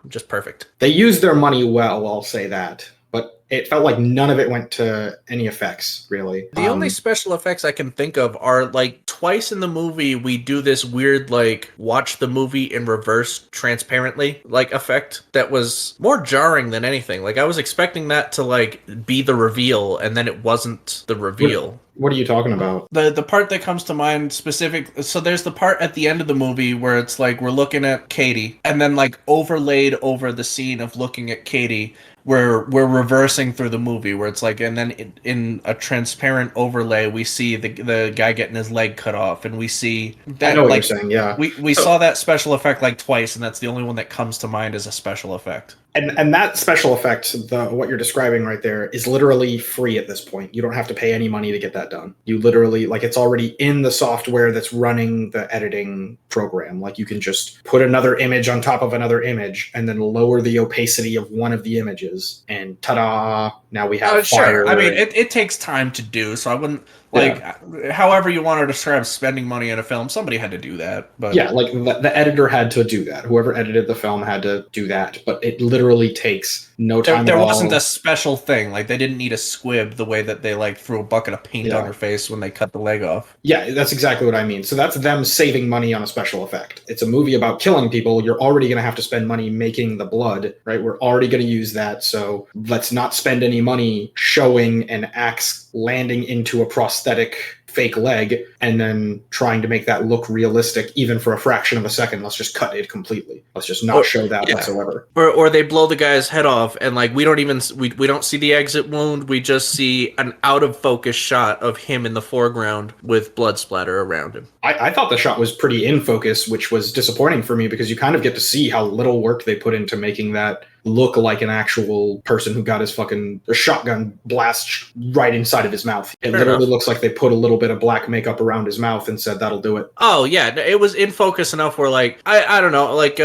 Just perfect. They used their money well, I'll say that. But it felt like none of it went to any effects, really. The only special effects I can think of are, like, twice in the movie we do this weird, like, watch the movie in reverse transparently, like, effect that was more jarring than anything. Like, I was expecting that to, like, be the reveal, and then it wasn't the reveal. What are you talking about? The part that comes to mind specific... So there's the part at the end of the movie where it's like we're looking at Katie, and then, like, overlaid over the scene of looking at Katie, we're reversing through the movie, where it's like, and then in a transparent overlay, we see the guy getting his leg cut off, and we see that. I know what you're saying, yeah. We saw that special effect like twice, and that's the only one that comes to mind as a special effect. And that special effect, what you're describing right there, is literally free at this point. You don't have to pay any money to get that done. You literally, like, it's already in the software that's running the editing program. Like, you can just put another image on top of another image and then lower the opacity of one of the images, and ta-da, now we have fire. Sure. I mean, it takes time to do, so I wouldn't Like, however you want to describe spending money in a film, somebody had to do that. But yeah, like the editor had to do that. Whoever edited the film had to do that. But it literally takes no time there at all. wasn't a special thing. Like, they didn't need a squib the way that they like threw a bucket of paint on her face when they cut the leg off. Yeah, that's exactly what I mean. So that's them saving money on a special effect. It's a movie about killing people. You're already going to have to spend money making the blood, right? We're already going to use that. So let's not spend any money showing an axe landing into a prosthetic fake leg and then trying to make that look realistic even for a fraction of a second. Let's just cut it completely. Let's just not show that whatsoever. Or they blow the guy's head off and like we don't see the exit wound. We just see an out of focus shot of him in the foreground with blood splatter around him. I thought the shot was pretty in focus, which was disappointing for me because you kind of get to see how little work they put into making that look like an actual person who got his fucking shotgun blast right inside of his mouth. It literally looks like they put a little bit of black makeup around his mouth and said that'll do it. Oh yeah, it was in focus enough where like I don't know, like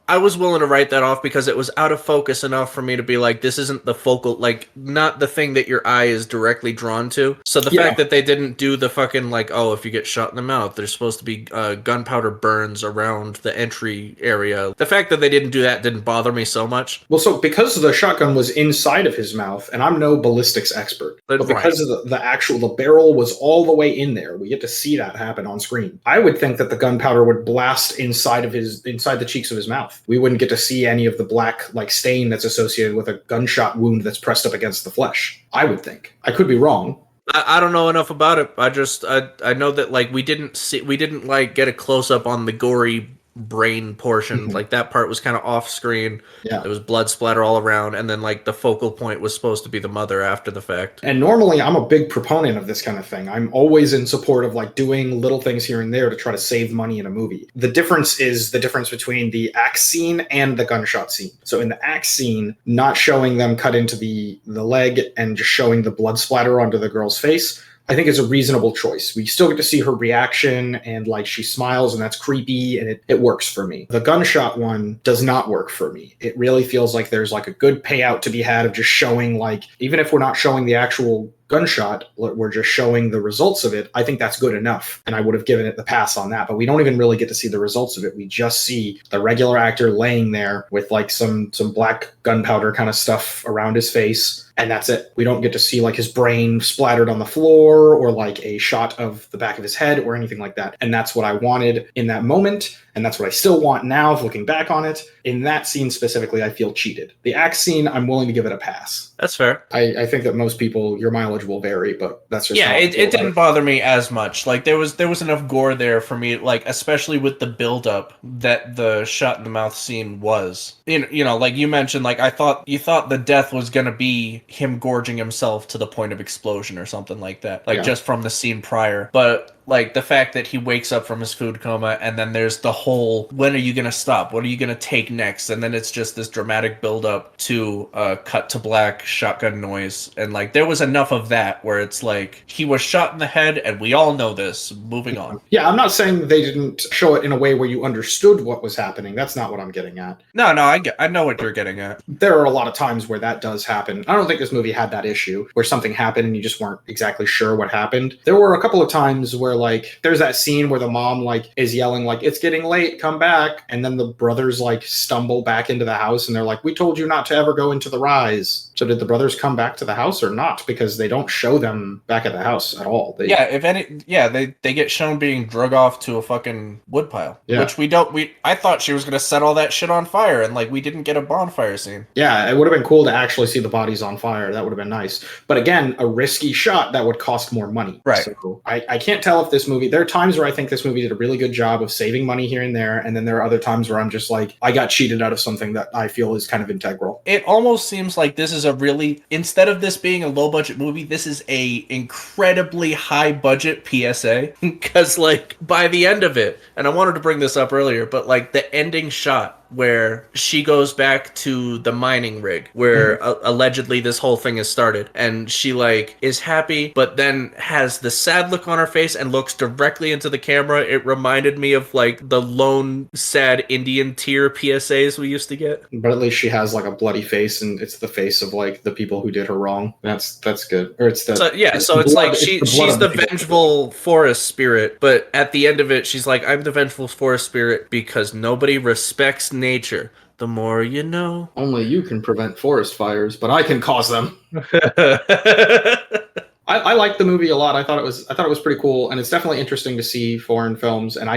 I was willing to write that off because it was out of focus enough for me to be like, this isn't the focal, like, not the thing that your eye is directly drawn to. So the fact that they didn't do the fucking, like, oh, if you get shot in the mouth, there's supposed to be gunpowder burns around the entry area. The fact that they didn't do that didn't bother me so much. Well, so because the shotgun was inside of his mouth, and I'm no ballistics expert, but because of the barrel was all the way in there, we get to see that happen on screen. I would think that the gunpowder would blast inside the cheeks of his mouth. We wouldn't get to see any of the black like stain that's associated with a gunshot wound that's pressed up against the flesh. I would think. I could be wrong. I don't know enough about it. I know that like we didn't like get a close up on the gory brain portion. Like that part was kind of off screen. Yeah, there was blood splatter all around, and then like the focal point was supposed to be the mother after the fact. And normally I'm a big proponent of this kind of thing. I'm always in support of like doing little things here and there to try to save money in a movie. The difference is the difference between the axe scene and the gunshot scene. So in the axe scene, not showing them cut into the leg and just showing the blood splatter onto the girl's face, I think it's a reasonable choice. We still get to see her reaction and like she smiles and that's creepy and it works for me. The gunshot one does not work for me. It really feels like there's like a good payout to be had of just showing like, even if we're not showing the actual gunshot, we're just showing the results of it. I think that's good enough. And I would have given it the pass on that, but we don't even really get to see the results of it. We just see the regular actor laying there with like some black gunpowder kind of stuff around his face. And that's it. We don't get to see like his brain splattered on the floor or like a shot of the back of his head or anything like that. And that's what I wanted in that moment. And that's what I still want now, looking back on it. In that scene specifically, I feel cheated. The axe scene, I'm willing to give it a pass. That's fair. I think that most people, your mileage will vary, but that's just it didn't bother me as much. Like there was enough gore there for me, like especially with the build-up that the shot in the mouth scene was. You know, like you mentioned, like you thought the death was gonna be him gorging himself to the point of explosion or something like that, like just from the scene prior. But like the fact that he wakes up from his food coma and then there's the whole, when are you going to stop? What are you going to take next? And then it's just this dramatic build up to cut to black shotgun noise. And like there was enough of that where it's like he was shot in the head and we all know this. Moving on. Yeah, I'm not saying they didn't show it in a way where you understood what was happening. That's not what I'm getting at. No, I know what you're getting at. There are a lot of times where that does happen. I don't think this movie had that issue where something happened and you just weren't exactly sure what happened. There were a couple of times where like there's that scene where the mom like is yelling like it's getting late, come back, and then the brothers like stumble back into the house and they're like, we told you not to ever go into the rise. So did the brothers come back to the house or not? Because they don't show them back at the house at all. They get shown being drug off to a fucking woodpile. Yeah. Which I thought she was gonna set all that shit on fire and like we didn't get a bonfire scene. Yeah, it would have been cool to actually see the bodies on fire. That would have been nice. But again, a risky shot that would cost more money. Right. So I can't tell if this movie, there are times where I think this movie did a really good job of saving money here and there, and then there are other times where I'm just like, I got cheated out of something that I feel is kind of integral. It almost seems like this is a really, instead of this being a low budget movie, this is a incredibly high budget PSA. Because like by the end of it, and I wanted to bring this up earlier, but like the ending shot where she goes back to the mining rig where allegedly this whole thing has started, and she like is happy but then has the sad look on her face and looks directly into the camera. It reminded me of like the lone sad Indian tear PSAs we used to get. But at least she has like a bloody face, and it's the face of like the people who did her wrong. That's good. Or it's the so it's like she's the vengeful forest spirit, but at the end of it she's like, I'm the vengeful forest spirit because nobody respects nature. The more you know. Only you can prevent forest fires, but I can cause them. I liked the movie a lot. I thought it was pretty cool, and it's definitely interesting to see foreign films. And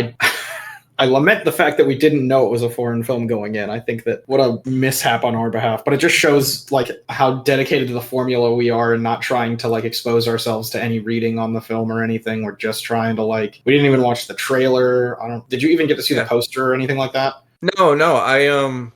I lament the fact that we didn't know it was a foreign film going in. I think that what a mishap on our behalf, but it just shows like how dedicated to the formula we are and not trying to like expose ourselves to any reading on the film or anything. We're just trying to like, we didn't even watch the trailer. Did you even get to see the poster or anything like that? No,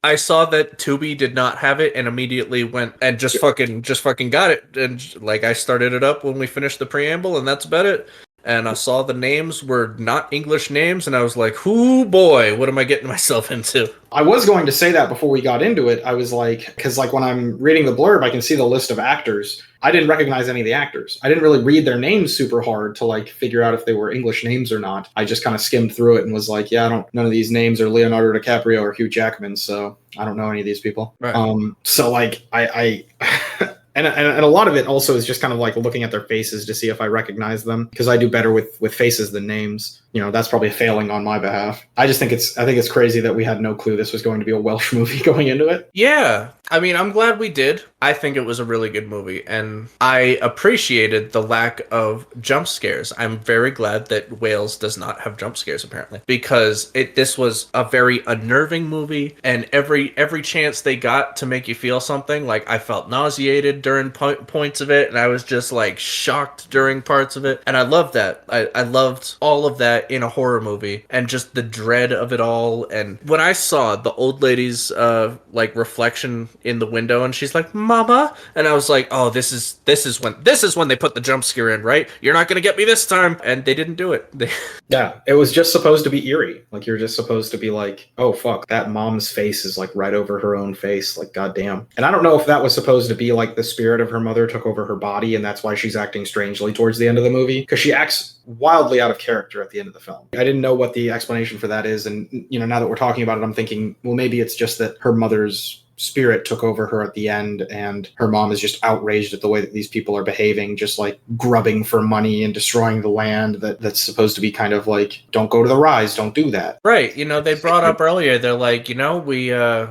I saw that Tubi did not have it and immediately went and just fucking got it. And like I started it up when we finished the preamble, and that's about it. And I saw the names were not English names, and I was like, "Hoo boy, what am I getting myself into?" I was going to say that before we got into it. I was like, because like when I'm reading the blurb, I can see the list of actors. I didn't recognize any of the actors. I didn't really read their names super hard to like figure out if they were English names or not. I just kind of skimmed through it and was like, yeah, none of these names are Leonardo DiCaprio or Hugh Jackman, so I don't know any of these people. Right. So like I And a lot of it also is just kind of like looking at their faces to see if I recognize them, because I do better with faces than names. You know, that's probably a failing on my behalf. I think it's crazy that we had no clue this was going to be a Welsh movie going into it. Yeah. I mean, I'm glad we did. I think it was a really good movie, and I appreciated the lack of jump scares. I'm very glad that Wales does not have jump scares, apparently, because this was a very unnerving movie, and every chance they got to make you feel something, like I felt nauseated during points of it, and I was just like shocked during parts of it, and I loved that. I loved all of that in a horror movie, and just the dread of it all. And when I saw the old lady's like reflection in the window, and she's like, "Mama," and I was like, "Oh, this is when they put the jump scare in, right? You're not gonna get me this time," and they didn't do it. Yeah, it was just supposed to be eerie. Like you're just supposed to be like, "Oh fuck, that mom's face is like right over her own face." Like goddamn. And I don't know if that was supposed to be like the spirit of her mother took over her body, and that's why she's acting strangely towards the end of the movie, because she acts wildly out of character at the end of the film. I didn't know what the explanation for that is, and you know, now that we're talking about it, I'm thinking, well, maybe it's just that her mother's spirit took over her at the end, and her mom is just outraged at the way that these people are behaving, just like grubbing for money and destroying the land that's supposed to be kind of like, don't go to the rise, don't do that. Right. You know, they brought up earlier, they're like, you know, we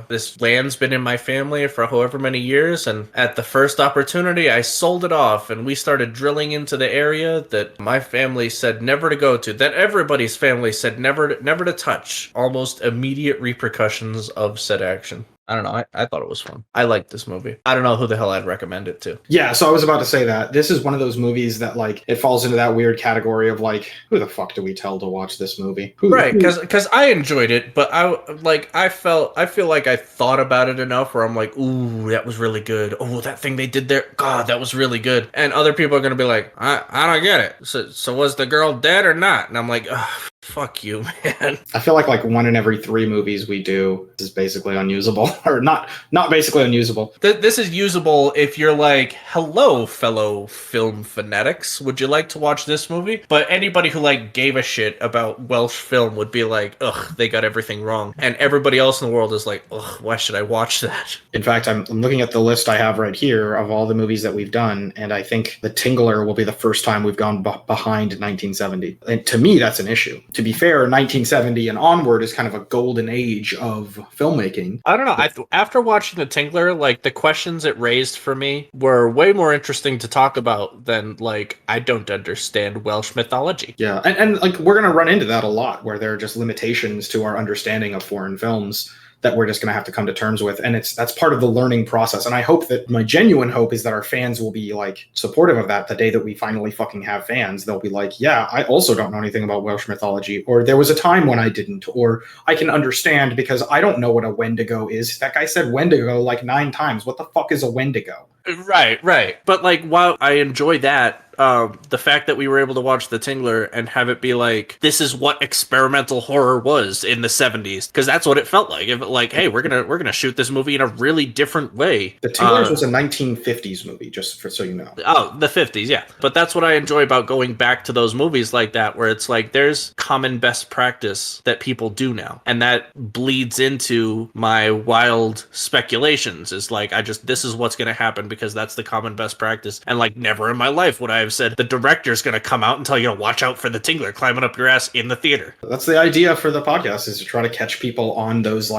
this land's been in my family for however many years, and at the first opportunity I sold it off, and we started drilling into the area that my family said never to go to, that everybody's family said never to touch. Almost immediate repercussions of said action. I don't know. I thought it was fun. I liked this movie. I don't know who the hell I'd recommend it to. Yeah, so I was about to say that. This is one of those movies that, like, it falls into that weird category of, like, who the fuck do we tell to watch this movie? Right, because I enjoyed it, but I feel like I thought about it enough where I'm like, ooh, that was really good. Oh, that thing they did there, God, that was really good. And other people are going to be like, I don't get it. So was the girl dead or not? And I'm like, ugh. Fuck you, man. I feel like 1 in every 3 movies we do is basically unusable. Or not basically unusable. This is usable if you're like, hello, fellow film fanatics. Would you like to watch this movie? But anybody who like gave a shit about Welsh film would be like, ugh, they got everything wrong. And everybody else in the world is like, ugh, why should I watch that? In fact, I'm looking at the list I have right here of all the movies that we've done, and I think The Tingler will be the first time we've gone behind 1970. And to me, that's an issue. To be fair, 1970 and onward is kind of a golden age of filmmaking. I don't know. After watching The Tingler, like, the questions it raised for me were way more interesting to talk about than, like, I don't understand Welsh mythology. Yeah, and like, we're going to run into that a lot, where there are just limitations to our understanding of foreign films that we're just going to have to come to terms with. And that's part of the learning process. And I hope that, my genuine hope is that our fans will be like supportive of that. The day that we finally fucking have fans, they'll be like, yeah, I also don't know anything about Welsh mythology, or there was a time when I didn't, or I can understand because I don't know what a Wendigo is. That guy said Wendigo like 9 times. What the fuck is a Wendigo? Right. But like, while I enjoy that, the fact that we were able to watch The Tingler and have it be like, this is what experimental horror was in the 70s, because that's what it felt like. If like, hey, we're gonna shoot this movie in a really different way. The Tinglers was a 1950s movie, just for so you know. Oh, the 50s, yeah. But that's what I enjoy about going back to those movies like that, where it's like there's common best practice that people do now, and that bleeds into my wild speculations. Is like, this is what's gonna happen because that's the common best practice. And like, never in my life would I have said the director's gonna come out and tell you to watch out for the Tingler climbing up your ass in the theater. That's the idea for the podcast, is to try to catch people on those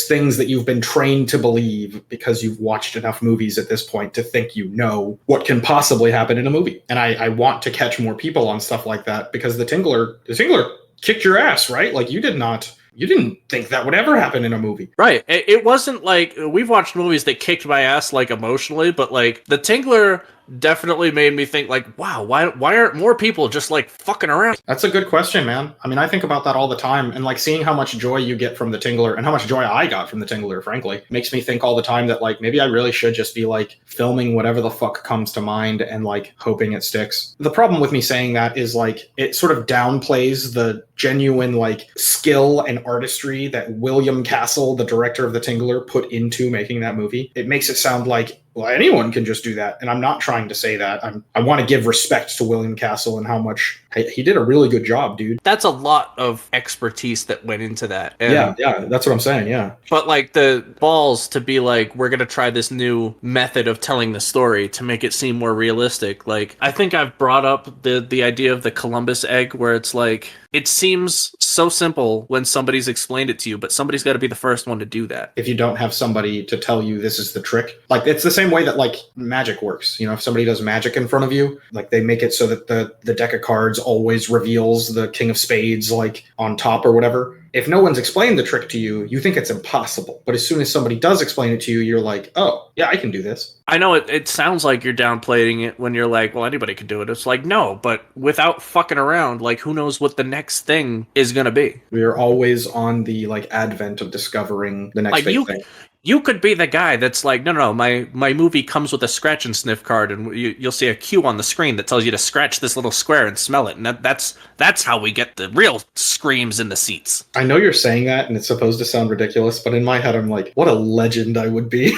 things that you've been trained to believe because you've watched enough movies at this point to think you know what can possibly happen in a movie. And I want to catch more people on stuff like that, because the Tingler kicked your ass, right? Like, you didn't think that would ever happen in a movie. Right. It wasn't like, we've watched movies that kicked my ass, like, emotionally, but like the Tingler definitely made me think, like, wow, why aren't more people just like fucking around? That's a good question, man. I mean, I think about that all the time, and like seeing how much joy you get from the Tingler and how much joy I got from the Tingler, frankly, makes me think all the time that like maybe I really should just be like filming whatever the fuck comes to mind and like hoping it sticks. The problem with me saying that is like it sort of downplays the genuine like skill and artistry that William Castle, the director of the Tingler, put into making that movie. It makes it sound like, well, anyone can just do that. And I'm not trying to say that. I want to give respect to William Castle and how much he did a really good job, dude. That's a lot of expertise that went into that. And yeah, that's what I'm saying, yeah. But like the balls to be like, we're going to try this new method of telling the story to make it seem more realistic. Like, I think I've brought up the idea of the Columbus egg, where it's like, it seems so simple when somebody's explained it to you, but somebody's got to be the first one to do that. If you don't have somebody to tell you this is the trick, like it's the same way that like magic works. You know, if somebody does magic in front of you, like they make it so that the deck of cards always reveals the King of Spades like on top or whatever. If no one's explained the trick to you, you think it's impossible. But as soon as somebody does explain it to you, you're like, oh, yeah, I can do this. I know it sounds like you're downplaying it when you're like, well, anybody can do it. It's like, no, but without fucking around, like, who knows what the next thing is going to be? We are always on the like advent of discovering the next like big thing. You could be the guy that's like, no, my movie comes with a scratch and sniff card, and you'll see a cue on the screen that tells you to scratch this little square and smell it, and that's how we get the real screams in the seats. I know you're saying that, and it's supposed to sound ridiculous, but in my head, I'm like, what a legend I would be.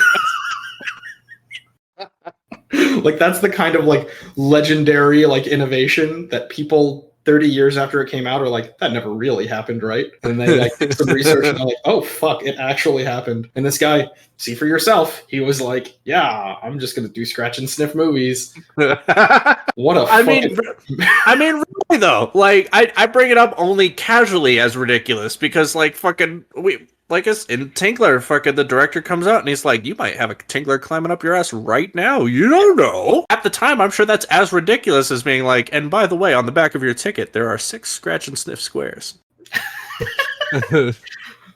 Like, that's the kind of like legendary like innovation that people 30 years after it came out are like, that never really happened, right? And then they like did some research and they're like, oh fuck, it actually happened. And this guy, see for yourself, he was like, yeah, I'm just gonna do scratch and sniff movies. What a I mean really though, like I bring it up only casually as ridiculous because like fucking like us in Tingler, fucking the director comes out and he's like, you might have a Tingler climbing up your ass right now. You don't know. At the time, I'm sure that's as ridiculous as being like, and by the way, on the back of your ticket, there are 6 scratch and sniff squares.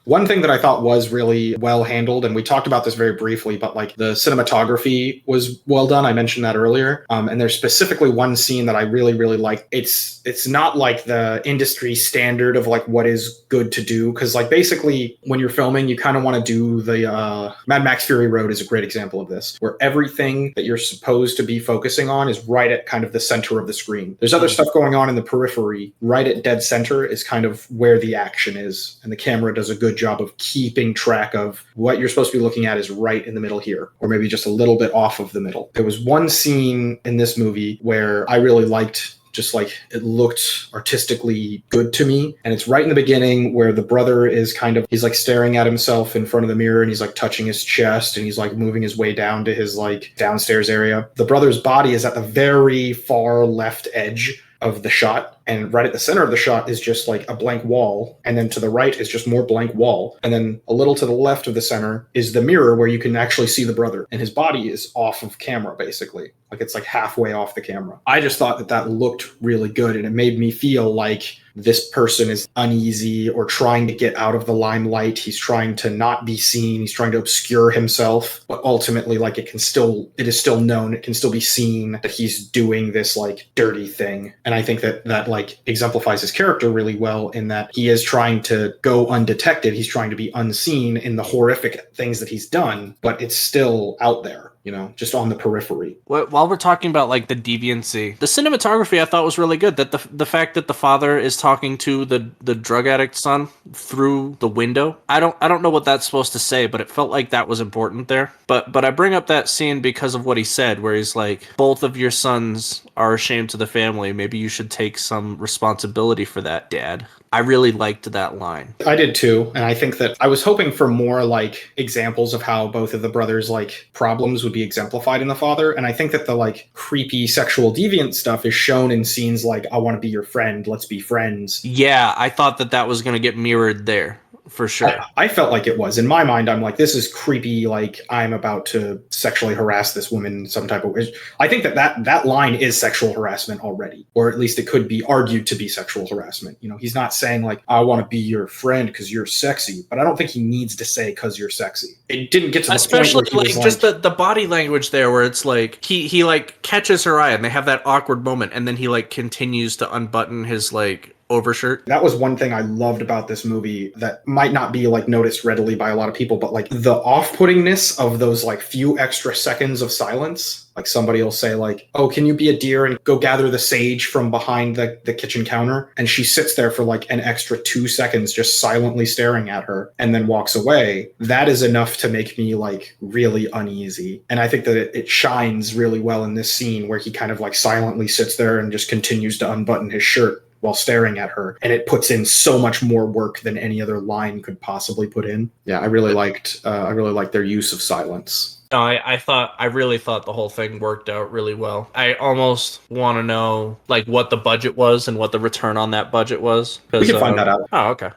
One thing that I thought was really well handled, and we talked about this very briefly, but like the cinematography was well done. I mentioned that earlier. And there's specifically one scene that I really, really like. It's not like the industry standard of like what is good to do. Cause like basically when you're filming, you kind of want to do the Mad Max Fury Road is a great example of this, where everything that you're supposed to be focusing on is right at kind of the center of the screen. There's other stuff going on in the periphery. Right at dead center is kind of where the action is. And the camera does a good job of keeping track of what you're supposed to be looking at is right in the middle here, or maybe just a little bit off of the middle. There was one scene in this movie where I really liked, just like it looked artistically good to me. And it's right in the beginning where the brother is he's like staring at himself in front of the mirror and he's like touching his chest and he's like moving his way down to his like downstairs area. The brother's body is at the very far left edge of the shot, and right at the center of the shot is just like a blank wall, and then to the right is just more blank wall, and then a little to the left of the center is the mirror where you can actually see the brother, and his body is off of camera basically, like it's like halfway off the camera. I just thought that looked really good, and it made me feel like this person is uneasy or trying to get out of the limelight. He's trying to not be seen. He's trying to obscure himself, but ultimately like it is still known. It can still be seen that he's doing this like dirty thing. And I think that like exemplifies his character really well, in that he is trying to go undetected. He's trying to be unseen in the horrific things that he's done, but it's still out there. just on the periphery. While we're talking about like the deviancy, the cinematography I thought was really good. That the fact that the father is talking to the drug addict son through the window. I don't know what that's supposed to say, but it felt like that was important there. But I bring up that scene because of what he said, where he's like, both of your sons are ashamed to the family. Maybe you should take some responsibility for that, Dad. I really liked that line. I did too, and I think that I was hoping for more like examples of how both of the brothers' like problems would be exemplified in the father, and I think that the like creepy sexual deviant stuff is shown in scenes like "I want to be your friend, let's be friends." Yeah, I thought that was going to get mirrored there. For sure. I felt like it was. In my mind, I'm like, this is creepy, like I'm about to sexually harass this woman in some type of way. I think that line is sexual harassment already, or at least it could be argued to be sexual harassment. He's not saying like, I want to be your friend because you're sexy, but I don't think he needs to say because you're sexy. It didn't get to the especially point where like just the body language there, where it's like he like catches her eye and they have that awkward moment, and then he like continues to unbutton his like overshirt. That was one thing I loved about this movie that might not be like noticed readily by a lot of people, but like the off-puttingness of those like few extra seconds of silence. Like somebody will say like, oh, can you be a dear and go gather the sage from behind the kitchen counter? And she sits there for like an extra 2 seconds just silently staring at her and then walks away. That is enough to make me like really uneasy. And I think that it shines really well in this scene where he kind of like silently sits there and just continues to unbutton his shirt while staring at her, and it puts in so much more work than any other line could possibly put in. Yeah, I really liked their use of silence. No, I really thought the whole thing worked out really well. I almost want to know like what the budget was and what the return on that budget was. We can find that out. Oh, okay.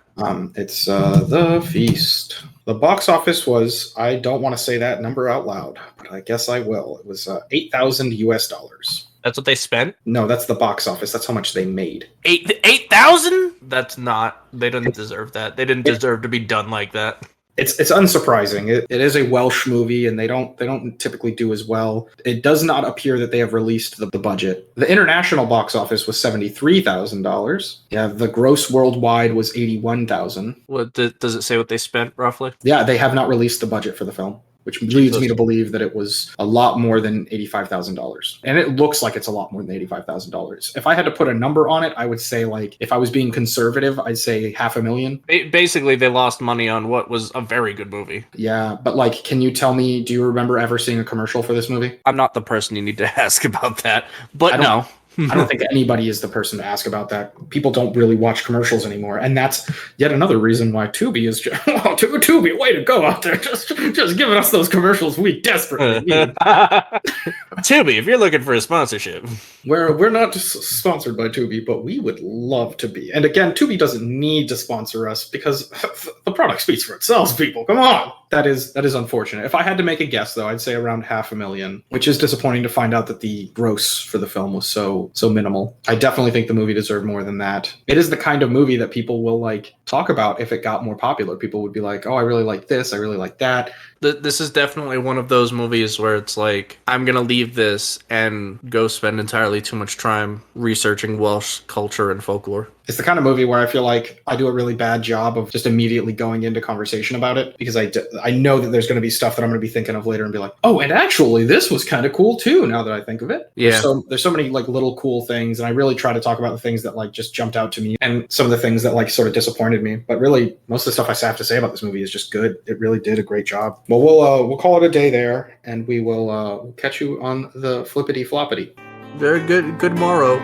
It's The Feast. The box office was, I don't want to say that number out loud, but I guess I will. It was $8,000 US. That's what they spent? No, that's the box office. That's how much they made. 8,000? That's not. They didn't deserve that. They didn't deserve to be done like that. It's unsurprising. It is a Welsh movie, and they don't typically do as well. It does not appear that they have released the budget. The international box office was $73,000. Yeah, the gross worldwide was $81,000. What does it say? What they spent roughly? Yeah, they have not released the budget for the film, which leads me to believe that it was a lot more than $85,000. And it looks like it's a lot more than $85,000. If I had to put a number on it, I would say, like, if I was being conservative, I'd say $500,000. Basically, they lost money on what was a very good movie. Yeah, but, like, can you tell me, do you remember ever seeing a commercial for this movie? I'm not the person you need to ask about that, but no. I don't think anybody is the person to ask about that. People don't really watch commercials anymore, and that's yet another reason why Tubi is just, Tubi, way to go out there, just giving us those commercials we desperately need. Tubi, if you're looking for a sponsorship, we're not just sponsored by Tubi, but we would love to be. And again, Tubi doesn't need to sponsor us because the product speaks for itself. People, come on. That is unfortunate. If I had to make a guess, though, I'd say around $500,000, which is disappointing to find out that the gross for the film was so minimal. I definitely think the movie deserved more than that. It is the kind of movie that people will like talk about if it got more popular. People would be like, oh, I really like this, I really like that. This is definitely one of those movies where it's like, I'm going to leave this and go spend entirely too much time researching Welsh culture and folklore. It's the kind of movie where I feel like I do a really bad job of just immediately going into conversation about it, because I know that there's going to be stuff that I'm going to be thinking of later and be like, oh, and actually this was kind of cool too, now that I think of it. Yeah. There's so many like little cool things, and I really try to talk about the things that like just jumped out to me and some of the things that like sort of disappointed me. But really, most of the stuff I have to say about this movie is just good. It really did a great job. Well, we'll call it a day there, and we will catch you on the flippity floppity. Very good morrow.